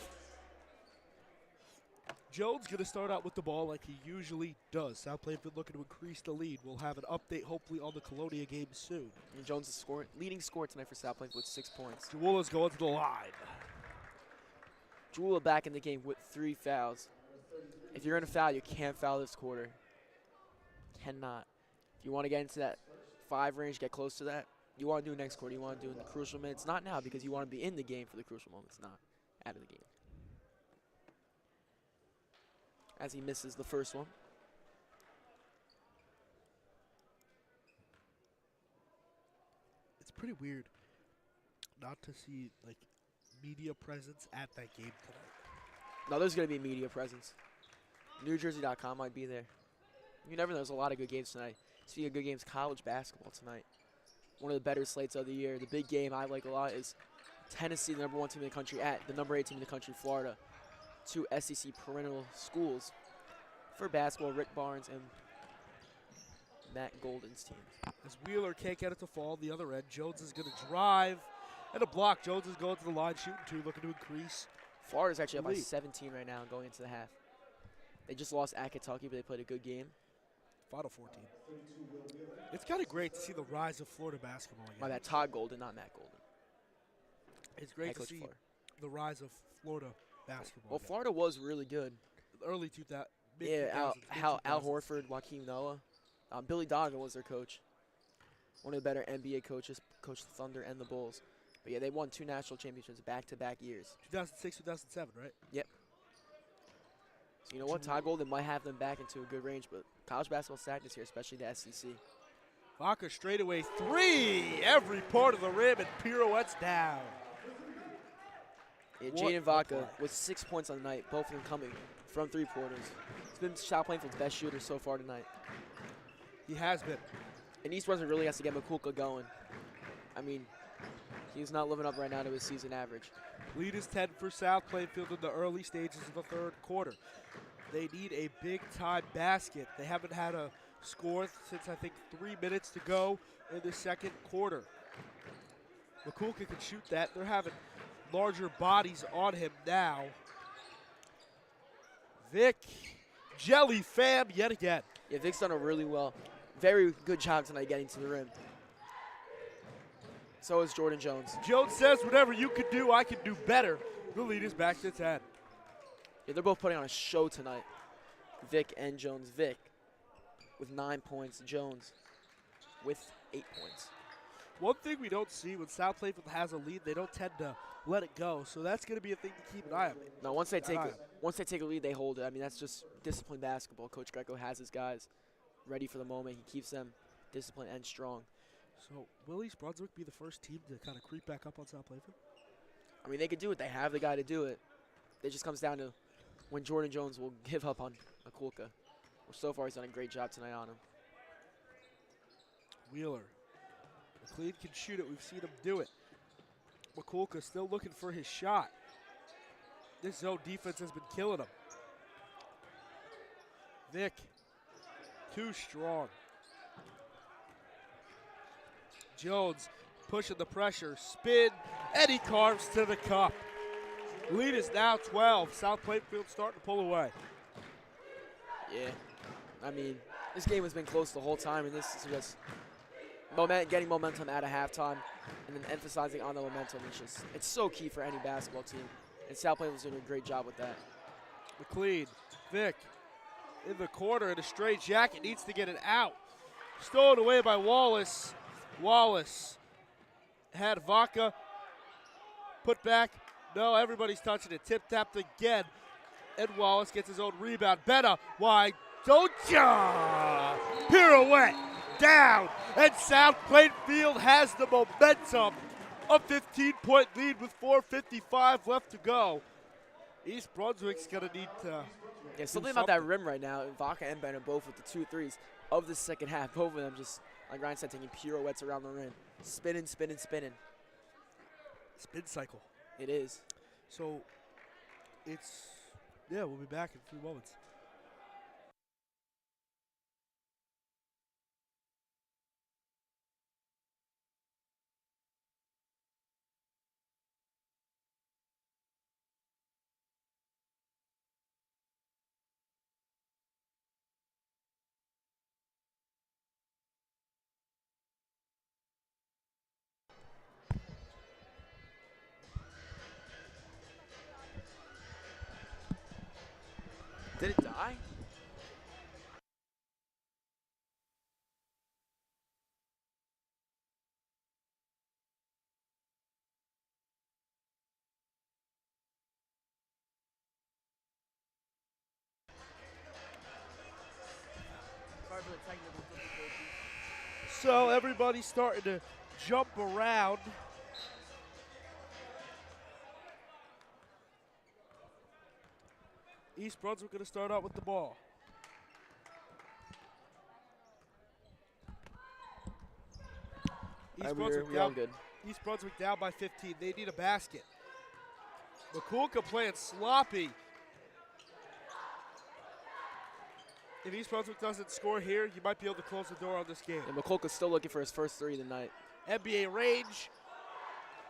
Jones going to start out with the ball like he usually does. South Plainfield looking to increase the lead. We'll have an update hopefully on the Colonia game soon. And Jones is leading scorer tonight for South Plainfield with 6 points. Jewela's going to the line. Jewela back in the game with 3 fouls. If you're going to foul, you can't foul this quarter. Cannot. If you want to get into that 5 range, get close to that, you want to do next quarter. You want to do in the crucial minutes. Not now because you want to be in the game for the crucial moments, not out of the game. As he misses the first one. It's pretty weird not to see, like, media presence at that game tonight. No, there's going to be media presence. NewJersey.com might be there. You never know. There's a lot of good games tonight. Speaking of good games, college basketball tonight. One of the better slates of the year. The big game I like a lot is Tennessee, the number 1 team in the country, at the number 8 team in the country, Florida. 2 SEC perennial schools for basketball, Rick Barnes and Matt Golden's team. As Wheeler can't get it to fall the other end, Jones is going to drive and a block. Jones is going to the line, shooting 2, looking to increase. Florida's actually up by 17 right now going into the half. They just lost at Kentucky, but they played a good game. Final 14. It's kind of great to see the rise of Florida basketball again. My bad, Todd Golden, not Matt Golden. It's great to see the rise of Florida basketball. Well, Florida was really good. Early 2000s. Yeah, Al Horford, Joaquin Noah. Billy Donovan was their coach. One of the better NBA coaches, coached the Thunder and the Bulls. But yeah, they won 2 national championships back-to-back years. 2006, 2007, right? Yep. So you know what? Todd Golden might have them back into a good range, but college basketball stagnant here, especially the SEC. Vaca straightaway 3, every part of the rim, and pirouettes down. Yeah, Jaden Vaca with 6 points on the night, both of them coming from 3-pointers. He's been South Plainfield's best shooter so far tonight. He has been. And East Brunswick really has to get Makulka going. I mean, he's not living up right now to his season average. Lead is 10 for South Plainfield in the early stages of the third quarter. They need a big-time basket. They haven't had a score since, I think, 3 minutes to go in the second quarter. Makulka can shoot that. They're having larger bodies on him now. Vic, Jelly Fam yet again. Yeah, Vic's done a really very good job tonight getting to the rim. So is Jordan Jones. Jones says, whatever you can do, I can do better. The lead is back to 10. Yeah, they're both putting on a show tonight. Vic and Jones. Vic with 9 points. Jones with 8 points. One thing we don't see when South Plainfield has a lead, they don't tend to let it go. So that's going to be a thing to keep an eye on. No, once they take a lead, they hold it. I mean, that's just disciplined basketball. Coach Greco has his guys ready for the moment. He keeps them disciplined and strong. So will East Brunswick be the first team to kind of creep back up on South Plainfield? I mean, they could do it. They have the guy to do it. It just comes down to when Jordan Jones will give up on Mikulka. Well, so far, he's done a great job tonight on him. Wheeler. McLean can shoot it. We've seen him do it. Mikulka still looking for his shot. This zone defense has been killing him. Vic, too strong. Jones pushing the pressure, spin, and he carves to the cup. Lead is now 12. South Plainfield starting to pull away. Yeah, I mean, this game has been close the whole time, and this is just getting momentum at a halftime and then emphasizing on the momentum. It's so key for any basketball team, and South Plainfield's doing a great job with that. McLean, Vic in the corner in a straight jacket, needs to get it out. Stolen away by Wallace. Wallace had Vaca put back. No, everybody's touching it. Tip-tapped again. And Wallace gets his own rebound. Betta, why don't ya? Pirouette down. And South Plainfield has the momentum. A 15-point lead with 4:55 left to go. East Brunswick's going to need to Yeah, something about that rim right now. Vaca and Betta both with the 2 threes of the second half. Both of them just, like Ryan said, taking pirouettes around the rim. Spinning, spinning, spinning. Spin cycle. It is. So it's, yeah, we'll be back in a few moments. Did it die? Sorry for the technical difficulties. So everybody's starting to jump around. East Brunswick going to start out with the ball. East Brunswick down by 15. They need a basket. Mikulka playing sloppy. If East Brunswick doesn't score here, you might be able to close the door on this game. And Mikulka's still looking for his first 3 tonight. NBA range.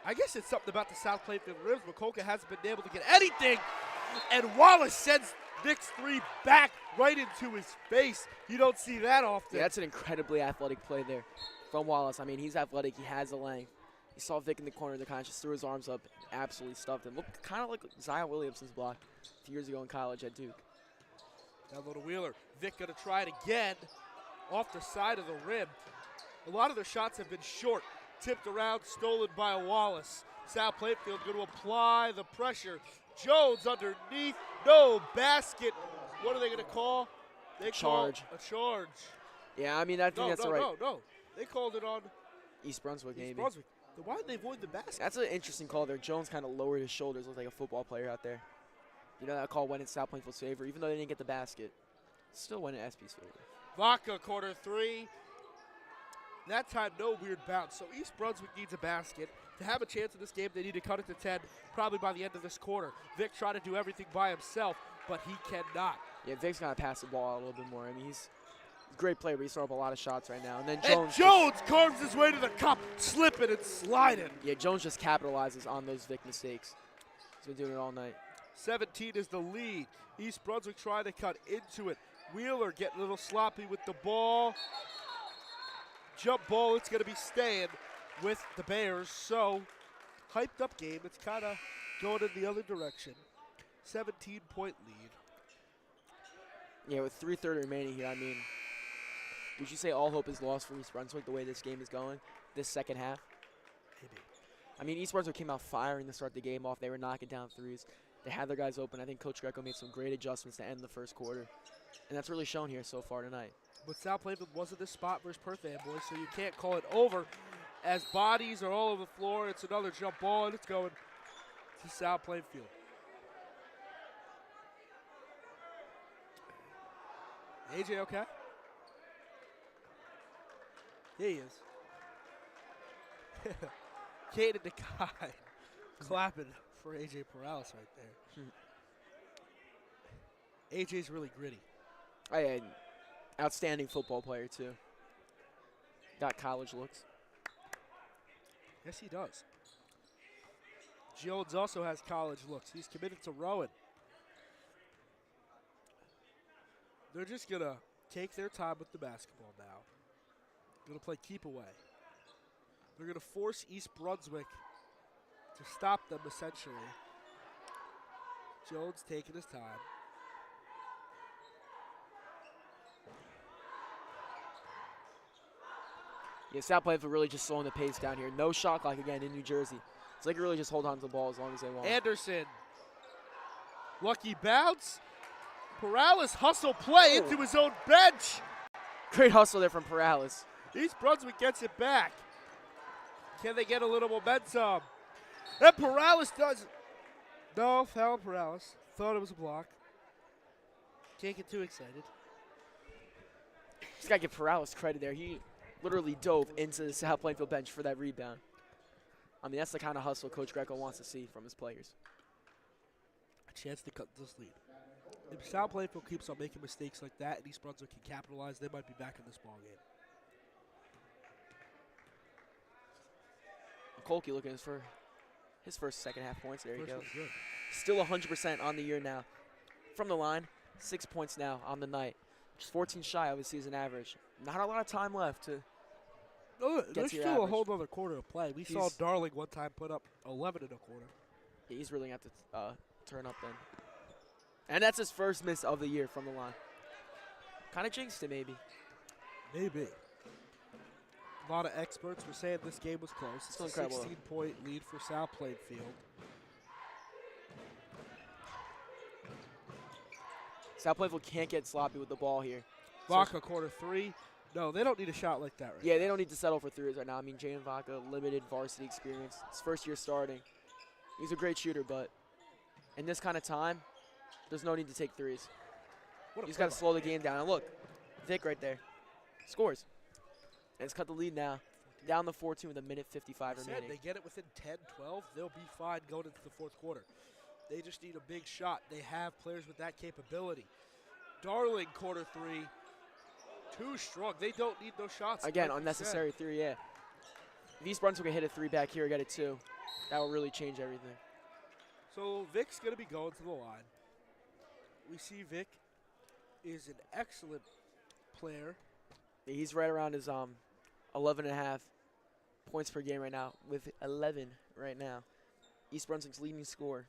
I guess it's something about the South Plainfield Rims. Mikulka hasn't been able to get anything. And Wallace sends Nick's 3 back right into his face. You don't see that often. Yeah, that's an incredibly athletic play there from Wallace. I mean, he's athletic. He has the length. He saw Vic in the corner. The kind of just threw his arms up and absolutely stuffed him. Looked kind of like Zion Williamson's block a few years ago in college at Duke. Down low to Wheeler. Vic going to try it again off the side of the rim. A lot of their shots have been short. Tipped around, stolen by Wallace. South Plainfield going to apply the pressure. Jones underneath, no basket. What are they going to call? They charge. Call a charge. Yeah, I mean, I think that's right. No. They called it on East Brunswick, maybe. East Brunswick. Then why did they avoid the basket? That's an interesting call there. Jones kind of lowered his shoulders, looked like a football player out there. You know, that call went in South Plainfield's favor, even though they didn't get the basket. Still went in SP's favor. Vaca, corner 3. That time, no weird bounce. So East Brunswick needs a basket. To have a chance in this game, they need to cut it to 10, probably by the end of this quarter. Vic trying to do everything by himself, but he cannot. Yeah, Vic's got to pass the ball out a little bit more. I mean, he's a great player, but he's throwing up a lot of shots right now. And then Jones carves his way to the cup, slipping and sliding. Yeah, Jones just capitalizes on those Vic mistakes. He's been doing it all night. 17 is the lead. East Brunswick trying to cut into it. Wheeler getting a little sloppy with the ball. Jump ball, it's going to be staying. with the Bears. So, hyped up game. It's kind of going in the other direction. 17-point lead. Yeah, with 3:30 remaining here, I mean, would you say all hope is lost for East Brunswick the way this game is going, this second half? Maybe. I mean, East Brunswick came out firing to start the game off. They were knocking down threes. They had their guys open. I think Coach Greco made some great adjustments to end the first quarter. And that's really shown here so far tonight. But South Plainfield wasn't this spot versus Perth boys, so you can't call it over. As bodies are all over the floor, it's another jump ball, and it's going to South Plainfield. AJ okay? Yeah, he is. Kate and Nakai clapping for AJ Perales right there. AJ's really gritty. Outstanding football player, too. Got college looks. Yes, he does. Jones also has college looks. He's committed to Rowan. They're just going to take their time with the basketball now. Going to play keep away. They're going to force East Brunswick to stop them, essentially. Jones taking his time. Yeah, South Plainfield really just slowing the pace down here. No shot clock again in New Jersey. So they can really just hold on to the ball as long as they want. Anderson. Lucky bounce. Perales hustle play into his own bench. Great hustle there from Perales. East Brunswick gets it back. Can they get a little momentum? And Perales does. No, foul Perales. Thought it was a block. Can't get too excited. Just got to give Perales credit there. He literally dove into the South Plainfield bench for that rebound. I mean, that's the kind of hustle Coach Greco wants to see from his players. A chance to cut this lead. If South Plainfield keeps on making mistakes like that and East Brunswick can capitalize, they might be back in this ball game. Kolke looking for his first second half points. There you go. Good. Still 100% on the year now. From the line, 6 points now on the night. Just 14 shy of his season average. Not a lot of time left to there's to your still a average. whole other quarter to play. We saw Darling one time put up 11 in a quarter. Yeah, he's really going to have to turn up then. And that's his first miss of the year from the line. Kind of jinxed it, maybe. Maybe. A lot of experts were saying this game was close. It's a incredible. 16-point lead for South Plainfield. South Plainfield can't get sloppy with the ball here. Vaca quarter three. No, they don't need a shot like that right Yeah, they don't need to settle for threes right now. I mean, Jalen Vaca, limited varsity experience. His first year starting. He's a great shooter, but in this kind of time, there's no need to take threes. You just got to slow the game down. And look, Vic right there. Scores. And it's cut the lead now. Down the 4-2 with a minute 55 remaining. They get it within 10, 12, they'll be fine going into the fourth quarter. They just need a big shot. They have players with that capability. Darling, quarter three. Too strong. They don't need those shots. Again, like unnecessary three, yeah. If East Brunswick can hit a three back here or get it two, that will really change everything. So Vic's going to be going to the line. We see Vic is an excellent player. He's right around his 11.5 points per game right now, with 11 right now. East Brunswick's leading scorer.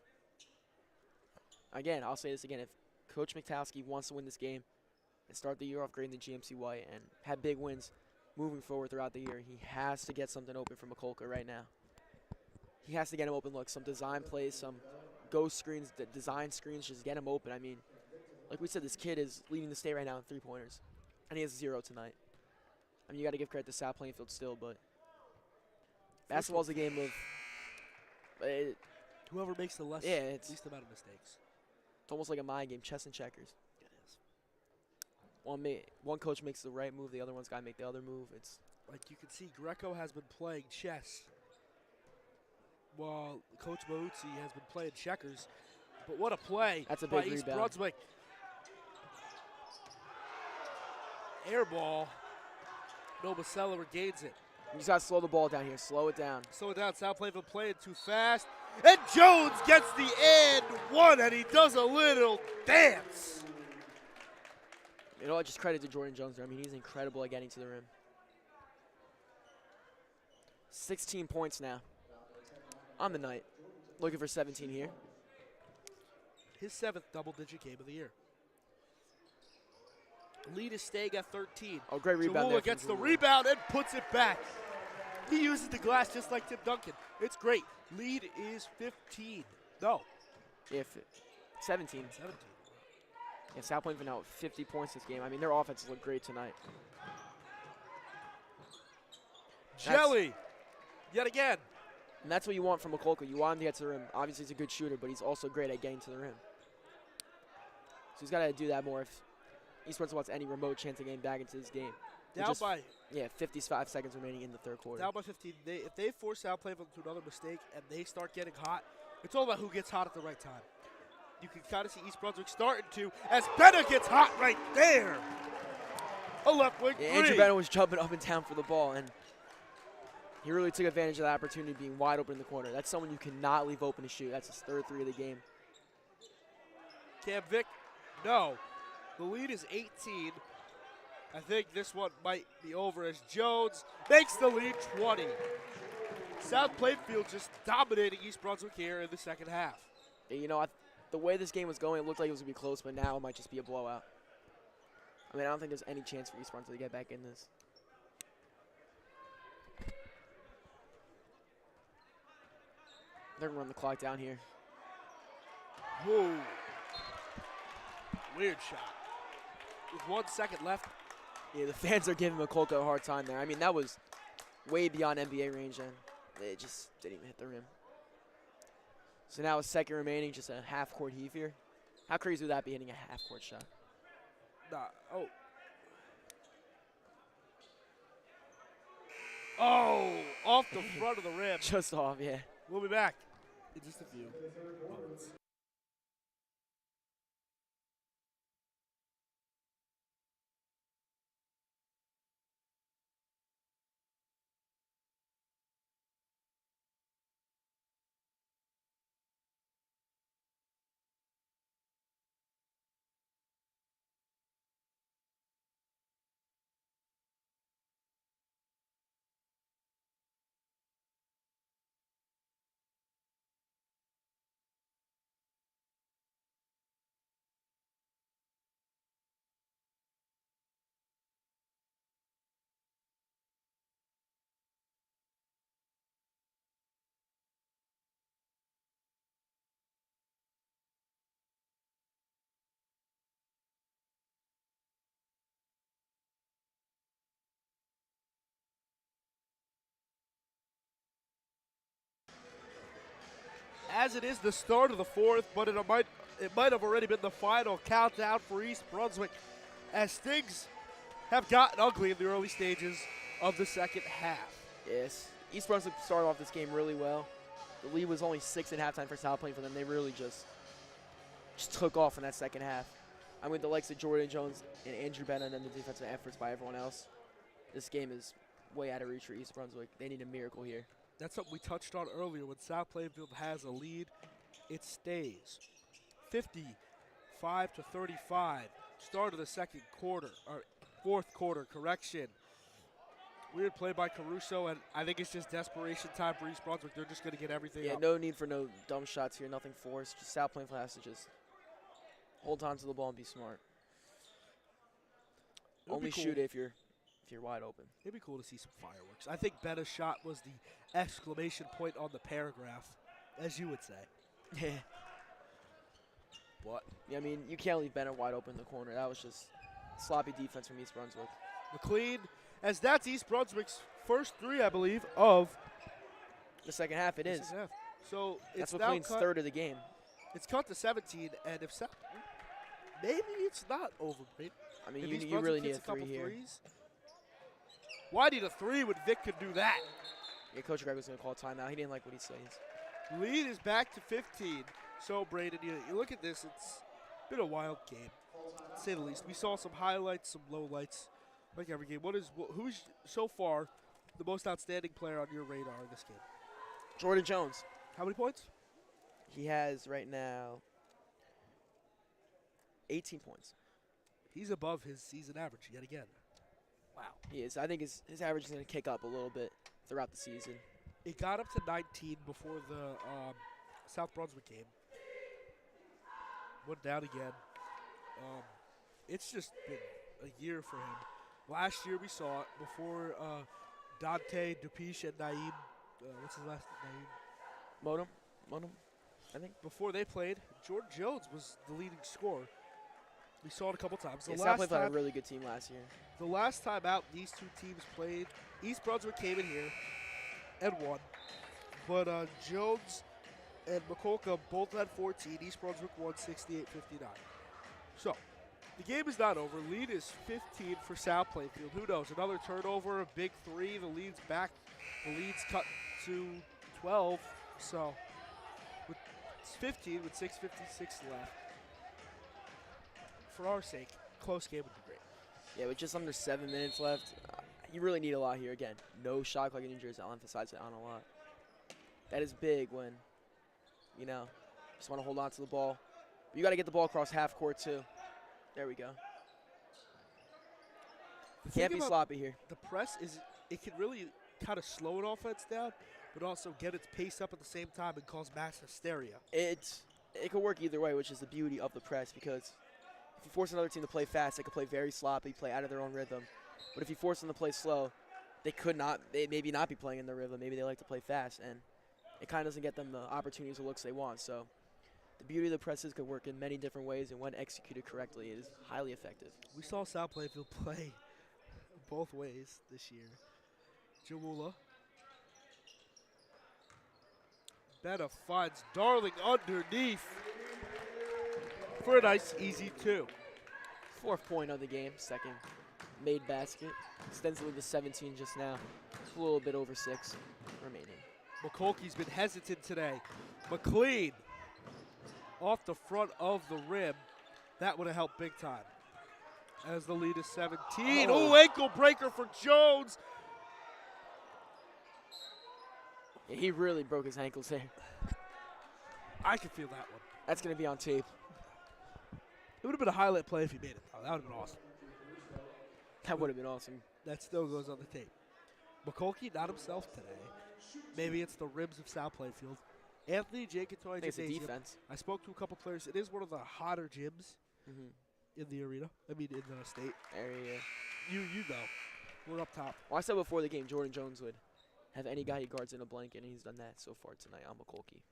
Again, I'll say this again. If Coach McTowski wants to win this game and start the year off great in the GMC White and have big wins moving forward throughout the year, he has to get something open for McCulker right now. He has to get him open look, some design plays, some ghost screens, design screens, just get him open. I mean, like we said, this kid is leading the state right now in three-pointers, and he has 0 tonight. I mean, you got to give credit to South Plainfield still, but basketball's a game of whoever makes the least amount of mistakes. It's almost like a mind game, chess and checkers. It is. One coach makes the right move, the other one's got to make the other move. It's like you can see Greco has been playing chess while Coach Mauzzi has been playing checkers. But what a play. That's a by big East rebound. Brunswick. Air ball. Novosela regains it. You just got to slow the ball down here. Slow it down. Slow it down. South Plainfield playing too fast. And Jones gets the and one, and he does a little dance. You know what? Just credit to Jordan Jones there. I mean, he's incredible at getting to the rim. 16 points now on the night. Looking for 17 here. His 7th double-digit game of the year. Lead is staying at 13. Oh, great rebound there Jalula gets the rebound and puts it back. He uses the glass just like Tim Duncan. It's great. Lead is 15. No. If 17. 17. Yeah, South Plainfield now with 50 points this game. I mean, their offense looked great tonight. Jelly. Yet again. And that's what you want from McCullough. You want him to get to the rim. Obviously, he's a good shooter, but he's also great at getting to the rim. So he's got to do that more if East Brunswick wants any remote chance of getting back into this game. Down by 55 seconds remaining in the third quarter. Down by 15. If they force South Plainfield to another mistake and they start getting hot, it's all about who gets hot at the right time. You can kind of see East Brunswick starting to as Bennett gets hot right there. A left wing three. Andrew Bennett was jumping up and down for the ball, and he really took advantage of that opportunity being wide open in the corner. That's someone you cannot leave open to shoot. That's his third three of the game. Cam Vick, no. The lead is 18. I think this one might be over as Jones makes the lead 20. South Plainfield just dominating East Brunswick here in the second half. Yeah, you know, the way this game was going, it looked like it was going to be close, but now it might just be a blowout. I mean, I don't think there's any chance for East Brunswick to get back in this. They're going to run the clock down here. Whoa. Weird shot. With 1 second left. Yeah, the fans are giving McCullough a hard time there. I mean, that was way beyond NBA range, and they just didn't even hit the rim. So now a second remaining, just a half-court heave here. How crazy would that be, hitting a half-court shot? Nah. Oh. Oh, off the front of the rim. Just off, yeah. We'll be back in just a few moments. As it is the start of the fourth, but it might have already been the final countdown for East Brunswick, as things have gotten ugly in the early stages of the second half. Yes, East Brunswick started off this game really well. The lead was only 6 at halftime for South Plainfield, and they really just took off in that second half. I mean, the likes of Jordan Jones and Andrew Bennett and the defensive efforts by everyone else, this game is way out of reach for East Brunswick. They need a miracle here. That's something we touched on earlier. When South Plainfield has a lead, it stays. 55 to 35. Start of the second quarter, or fourth quarter, correction. Weird play by Caruso, and I think it's just desperation time for East Brunswick. They're just going to get everything Yeah, up. no need for no dumb shots here, nothing forced. Just South Plainfield has to just hold on to the ball and be smart. Only shoot if you're wide open. It'd be cool to see some fireworks. I think Betta's shot was the exclamation point on the paragraph, as you would say. Yeah. What? Yeah, I mean, you can't leave Bennett wide open in the corner. That was just sloppy defense from East Brunswick. McLean, as that's East Brunswick's first three, I believe, of the second half. It is. Half. So that's it's McLean's third of the game. It's cut to 17, and if maybe it's not over. I mean, you really need a three here. Threes, why need a three when Vic could do that? Yeah, Coach Greg was going to call timeout. He didn't like what he says. Lead is back to 15. So, Braden, you look at this. It's been a wild game, to say the least. We saw some highlights, some lowlights, like every game. Who's so far the most outstanding player on your radar in this game? Jordan Jones. How many points? He has right now 18 points. He's above his season average yet again. Wow. He is. I think his average is going to kick up a little bit. throughout the season. It got up to 19 before the South Brunswick game. Went down again. It's just been a year for him. Last year we saw it before Dante, Dupiche, and Naeem. What's his last name? Modem, I think. Before they played, Jordan Jones was the leading scorer. We saw it a couple times. Yeah, South Plainfield had a really good team last year. The last time out these two teams played, East Brunswick came in here and won. But Jones and McCulka both had 14. East Brunswick won 68-59. So, the game is not over. Lead is 15 for South Plainfield. Who knows? Another turnover, a big three. The lead's back. The lead's cut to 12. So, it's 15 with 6:56 left. For our sake, close game would be great. Yeah, with just under 7 minutes left, you really need a lot here. Again, no shot clock injuries. I'll emphasize it on a lot. That is big when, just want to hold on to the ball. But you got to get the ball across half court, too. There we go. Can't be sloppy here. The press it can really kind of slow an offense down, but also get its pace up at the same time and cause mass hysteria. It could work either way, which is the beauty of the press, because if you force another team to play fast, they could play very sloppy, play out of their own rhythm. But if you force them to play slow, they maybe not be playing in their rhythm. Maybe they like to play fast, and it kind of doesn't get them the opportunities or looks they want. So the beauty of the presses could work in many different ways, and when executed correctly, it is highly effective. We saw South Plainfield play both ways this year. Jamula. Betta finds Darling underneath for a nice, easy 2. 4th point of the game, second made basket. Extends the lead to 17 just now. It's a little bit over 6 remaining. McCulkey's been hesitant today. McLean off the front of the rim. That would have helped big time. As the lead is 17. Oh, ankle breaker for Jones. Yeah, he really broke his ankles there. I can feel that one. That's going to be on tape. It would have been a highlight play if he made it. That would have been awesome. That would have been awesome. That still goes on the tape. McCulkey not himself today. Maybe it's the ribs of South Plainfield. Anthony Jacobtoy. I think it's the defense. I spoke to a couple players. It is one of the hotter gyms in the arena. I mean, in the state. Area. You know. We're up top. Well, I said before the game, Jordan Jones would have any guy he guards in a blanket, and he's done that so far tonight on McCulkey.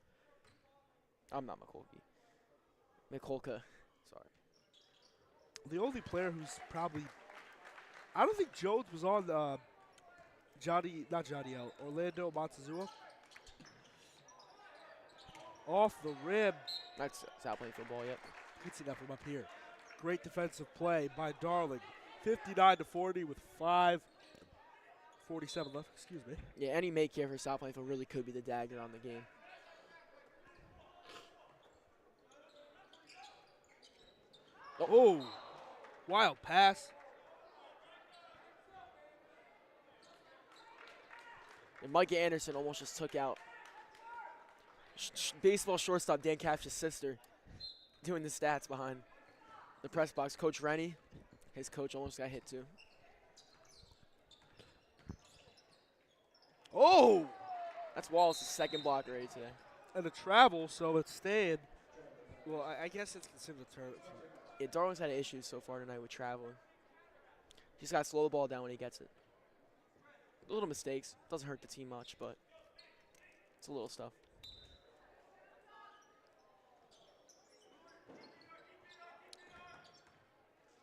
I'm not McCulkey. McCulka. Sorry. The only player who's probably, I don't think Jones was on Orlando Montezuma. Off the rim. That's South Plainfield ball, yep. You can see that from up here. Great defensive play by Darling. 59-40 with 5:47 left. Excuse me. Yeah, any make here for South Plainfield really could be the dagger on the game. Oh, wild pass. And Micah Anderson almost just took out baseball shortstop Dan Capsh's sister doing the stats behind the press box. Coach Rennie, his coach, almost got hit too. Oh! That's Wallace's second block already today. And a travel, so it's staying. Well, I guess it's considered a turn. Yeah, Darwin's had issues so far tonight with traveling. He's got to slow the ball down when he gets it. Little mistakes. Doesn't hurt the team much, but it's a little stuff.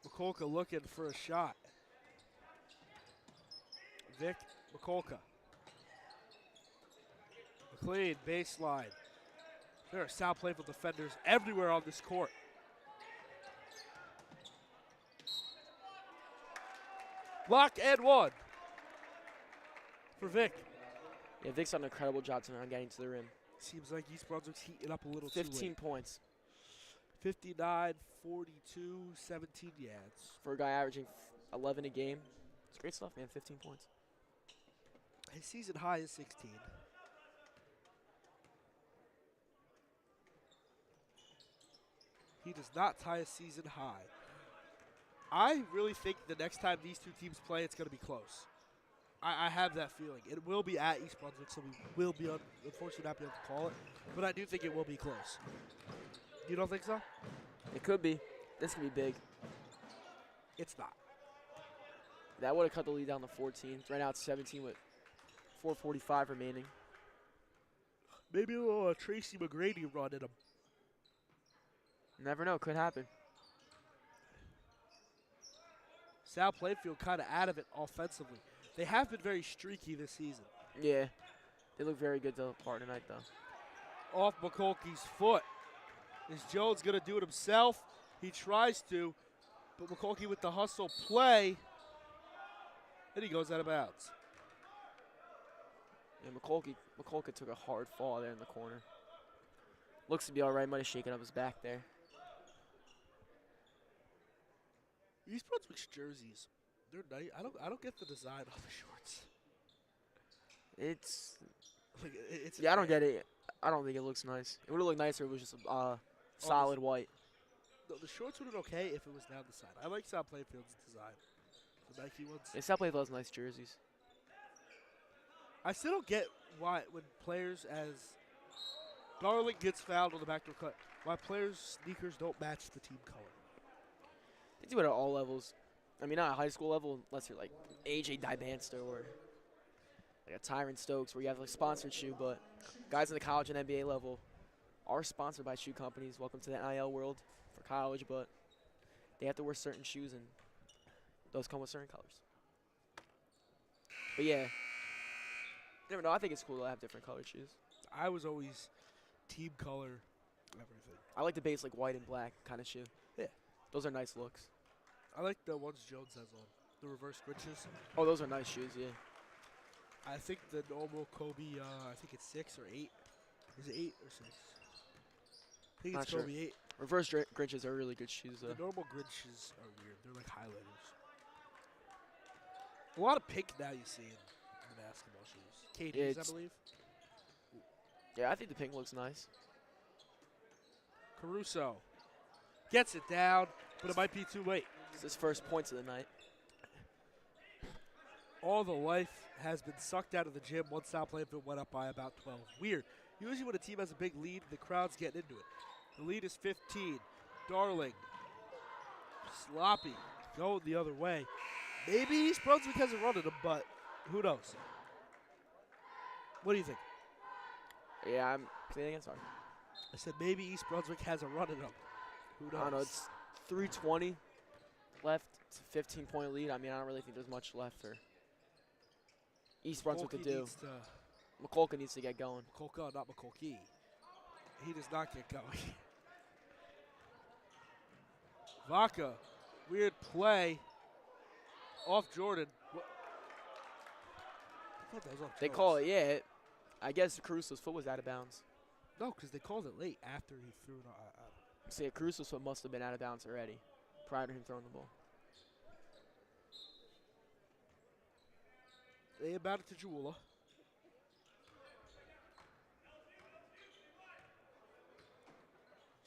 McCulka looking for a shot. Vic McCulka. McLean, baseline. There are South Plainfield defenders everywhere on this court. Block and one for Vic. Yeah, Vic's done an incredible job tonight on getting to the rim. Seems like East Brunswick's heating up a little 15 points. 59, 42, 17 yards. For a guy averaging 11 a game. It's great stuff, man. 15 points. His season high is 16. He does not tie a season high. I really think the next time these two teams play, it's going to be close. I have that feeling. It will be at East Brunswick, so we will be unfortunately not be able to call it. But I do think it will be close. You don't think so? It could be. This could be big. It's not. That would have cut the lead down to 14. Right now it's 17 with 4:45 remaining. Maybe a little Tracy McGrady run in him. Never know. Could happen. South Plainfield kind of out of it offensively. They have been very streaky this season. Yeah. They look very good so far tonight, though. Off McCulkey's foot. Is Jones going to do it himself? He tries to, but McCulkey with the hustle play, and he goes out of bounds. Yeah, McCulkey took a hard fall there in the corner. Looks to be all right. Might have shaken up his back there. East Brunswick's jerseys, they're nice. I don't get the design on the shorts. It's Yeah, I don't get it. I don't think it looks nice. It would have looked nicer if it was just solid white. No, the shorts would have been okay if it was down the side. I like South Plainfield's design, the Nike ones. Yeah, South Plainfield has nice jerseys. I still don't get why when players as Darling gets fouled on the backdoor cut, why players' sneakers don't match the team color. They do it at all levels. I mean, not at high school level unless you're like AJ Dybanster or like a Tyron Stokes where you have like sponsored shoe, but guys in the college and NBA level are sponsored by shoe companies. Welcome to the NIL world for college, but they have to wear certain shoes and those come with certain colors. But yeah, you never know. I think it's cool to have different colored shoes. I was always team color, everything. I like the base like white and black kind of shoe. Yeah. Those are nice looks. I like the ones Jones has on, the reverse Grinches. Oh, those are nice shoes, yeah. I think the normal Kobe, I think it's 6 or 8. Is it 8 or 6? I think Not it's sure. Kobe 8. Reverse Grinches are really good shoes, though. The normal Grinches are weird. They're like highlighters. A lot of pink now you see in the basketball shoes. KD's, I believe. Yeah, I think the pink looks nice. Caruso gets it down, but it might be too late. It's his first points of the night. All the life has been sucked out of the gym once South Plainfield went up by about 12. Weird. Usually when a team has a big lead, the crowd's getting into it. The lead is 15. Darling. Sloppy. Going the other way. Maybe East Brunswick has a run at them, but who knows? What do you think? Yeah, I'm saying again, sorry. I said maybe East Brunswick has a run at them. Who knows? I don't know. It's 3:20 left. It's a 15-point lead. I mean, I don't really think there's much left for East Brunswick to do. McCulkey needs to get going. McCulkey, not McCulkey. He does not get going. Vaca, weird play off Jordan. What? I thought that was off They Jones. call it, yeah. I guess Caruso's foot was out of bounds. No, because they called it late after he threw it out. So yeah, Caruso's foot must have been out of bounds already prior to him throwing the ball. They inbound it to Jewula.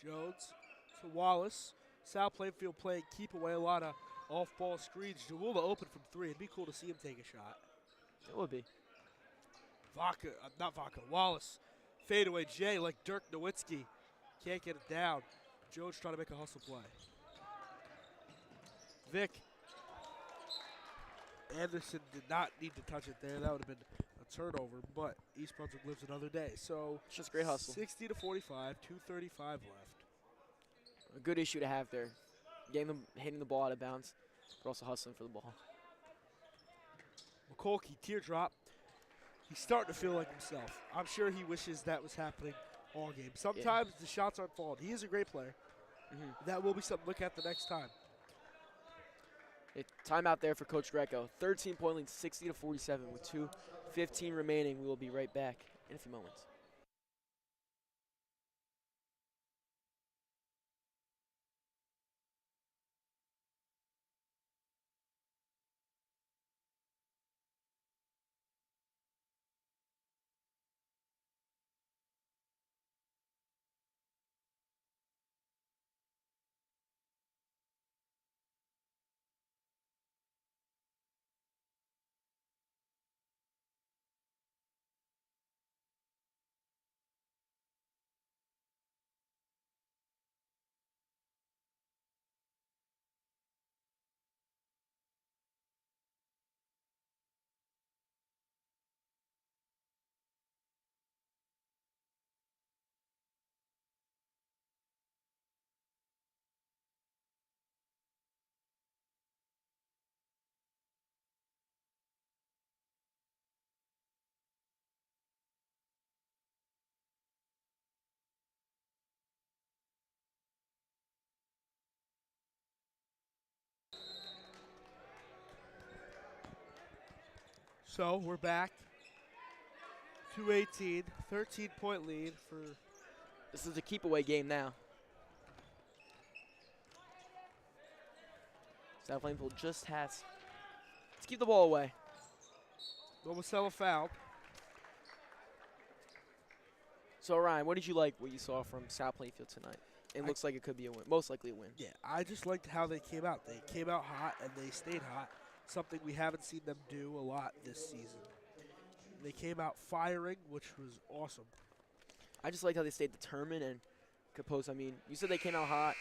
Jones to Wallace. South Plainfield playing keep away, a lot of off-ball screens. Jewula open from 3. It'd be cool to see him take a shot. It would be. Wallace. Fadeaway J like Dirk Nowitzki. Can't get it down. Jones trying to make a hustle play. Vic. Anderson did not need to touch it there. That would have been a turnover, but East Brunswick lives another day. So It's just great hustle. 60 to 45, 2:35 left. A good issue to have there. Hitting the ball out of bounds, but also hustling for the ball. McCulkey, teardrop. He's starting to feel like himself. I'm sure he wishes that was happening all game. Sometimes the shots aren't falling. He is a great player. That will be something to look at the next time. Timeout there for Coach Greco. 13-point lead, 60 to 47 with 2:15 remaining. We will be right back in a few moments. So we're back. 2:18, 13-point lead for. This is a keep-away game now. South Plainfield just has. Let's keep the ball away. Novosela foul. So, Ryan, what did you like what you saw from South Plainfield tonight? It looks like it could be a win, most likely a win. Yeah, I just liked how they came out. They came out hot and they stayed hot, something we haven't seen them do a lot this season. They came out firing, which was awesome. I just liked how they stayed determined and composed. I mean, you said they came out hot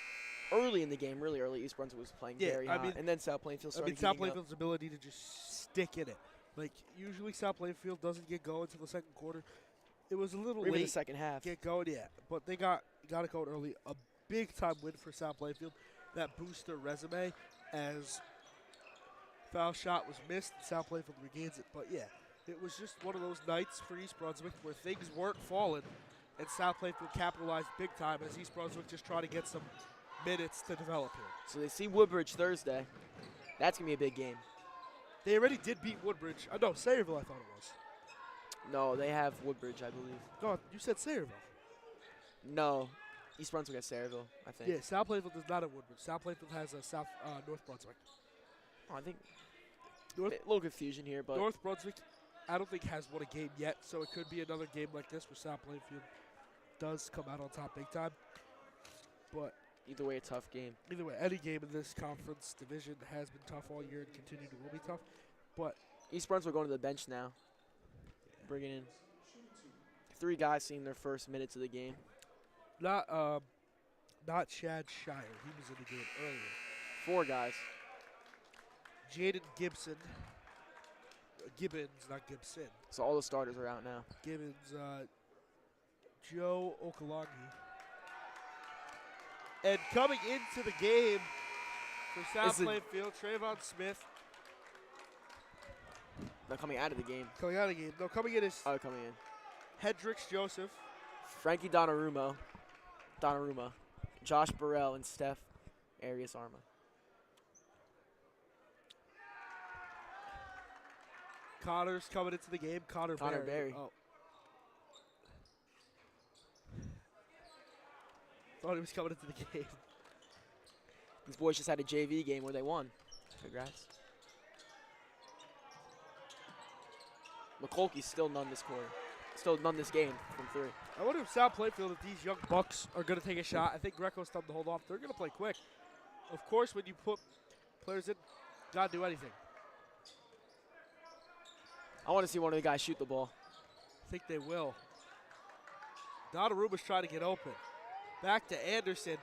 early in the game, really early. East Brunswick was playing very hot, and then South Plainfield started South heating up. Plainfield's ability to just stick in it. Like, usually South Plainfield doesn't get going until the second quarter. It was a little Even late. the second half. Get going, yeah. But they got it going early. A big-time win for South Plainfield. That boosts their resume as foul shot was missed and South Plainfield regains it. But, yeah, it was just one of those nights for East Brunswick where things weren't falling, and South Plainfield capitalized big time as East Brunswick just tried to get some minutes to develop here. So they see Woodbridge Thursday. That's going to be a big game. They already did beat Woodbridge. No, Sayreville I thought it was. No, they have Woodbridge, I believe. No, you said Sayreville. No, East Brunswick has Sayreville, I think. Yeah, South Plainfield does not have Woodbridge. South Plainfield has North Brunswick. Oh, I think a little confusion here, but North Brunswick, I don't think has won a game yet, so it could be another game like this where South Plainfield does come out on top big time. But either way, a tough game. Either way, any game in this conference division has been tough all year and continue to will be tough. But East Brunswick going to the bench now, bringing in 3 guys seeing their first minutes of the game. Not Chad Shire. He was in the game earlier. 4 guys. Jaden Gibson. Gibbons, not Gibson. So all the starters are out now. Gibbons, Joe Okalongi. And coming into the game for South Plainfield, Trayvon Smith. They're coming out of the game. Coming out of the game. No, coming in is coming in. Hendricks Joseph. Frankie Donnarumma, Josh Burrell, and Steph Arias Arma. Connor's coming into the game. Connor Berry. Oh. Thought he was coming into the game. These boys just had a JV game where they won. Congrats. McCulkey's still none this quarter. Still none this game from 3. I wonder if South Plainfield, if these young bucks are going to take a shot. I think Greco's tough to hold off. They're going to play quick. Of course, when you put players in, got to do anything. I want to see one of the guys shoot the ball. I think they will. Donnarumma's trying to get open. Back to Anderson.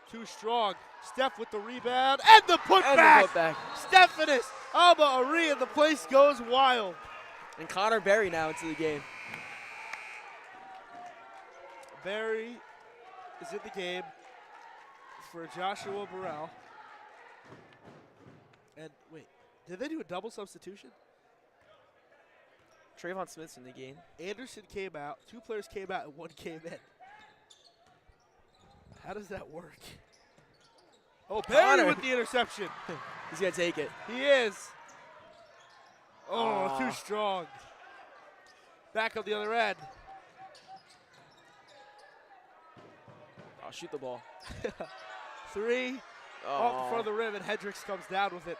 Too strong. Steph with the rebound. And the putback. Stephanus Alba-Ari, and the place goes wild. And Connor Berry now into the game. Berry is in the game for Joshua Burrell. And wait, did they do a double substitution? Trayvon Smith's in the game. Anderson came out. 2 players came out and 1 came in. How does that work? Oh, Berry with the interception. He's going to take it. He is. Oh, too strong. Back on the other end. Oh, shoot the ball. 3 off in front of the rim, and Hendricks comes down with it.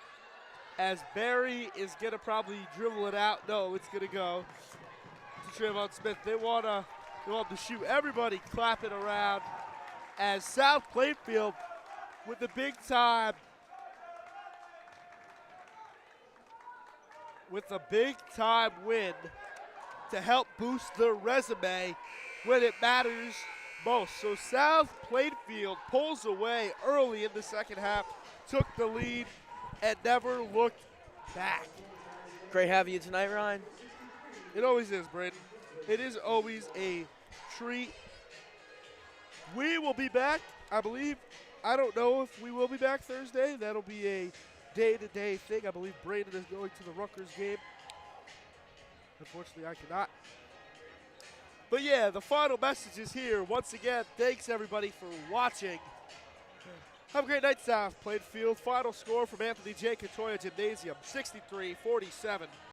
As Berry is going to probably dribble it out. No, it's going to go to Trayvon Smith. They want to shoot. Everybody clapping around as South Plainfield with the big time. With a big-time win to help boost their resume when it matters most. So South Plainfield pulls away early in the second half, took the lead, and never looked back. Great having you tonight, Ryan. It always is, Braden. It is always a treat. We will be back, I believe. I don't know if we will be back Thursday. That'll be a day-to-day thing. I believe Braden is going to the Rutgers game. Unfortunately, I cannot. But yeah, the final message is here. Once again, thanks everybody for watching. Have a great night, South Plainfield. Final score from Anthony J. Katoya Gymnasium, 63-47.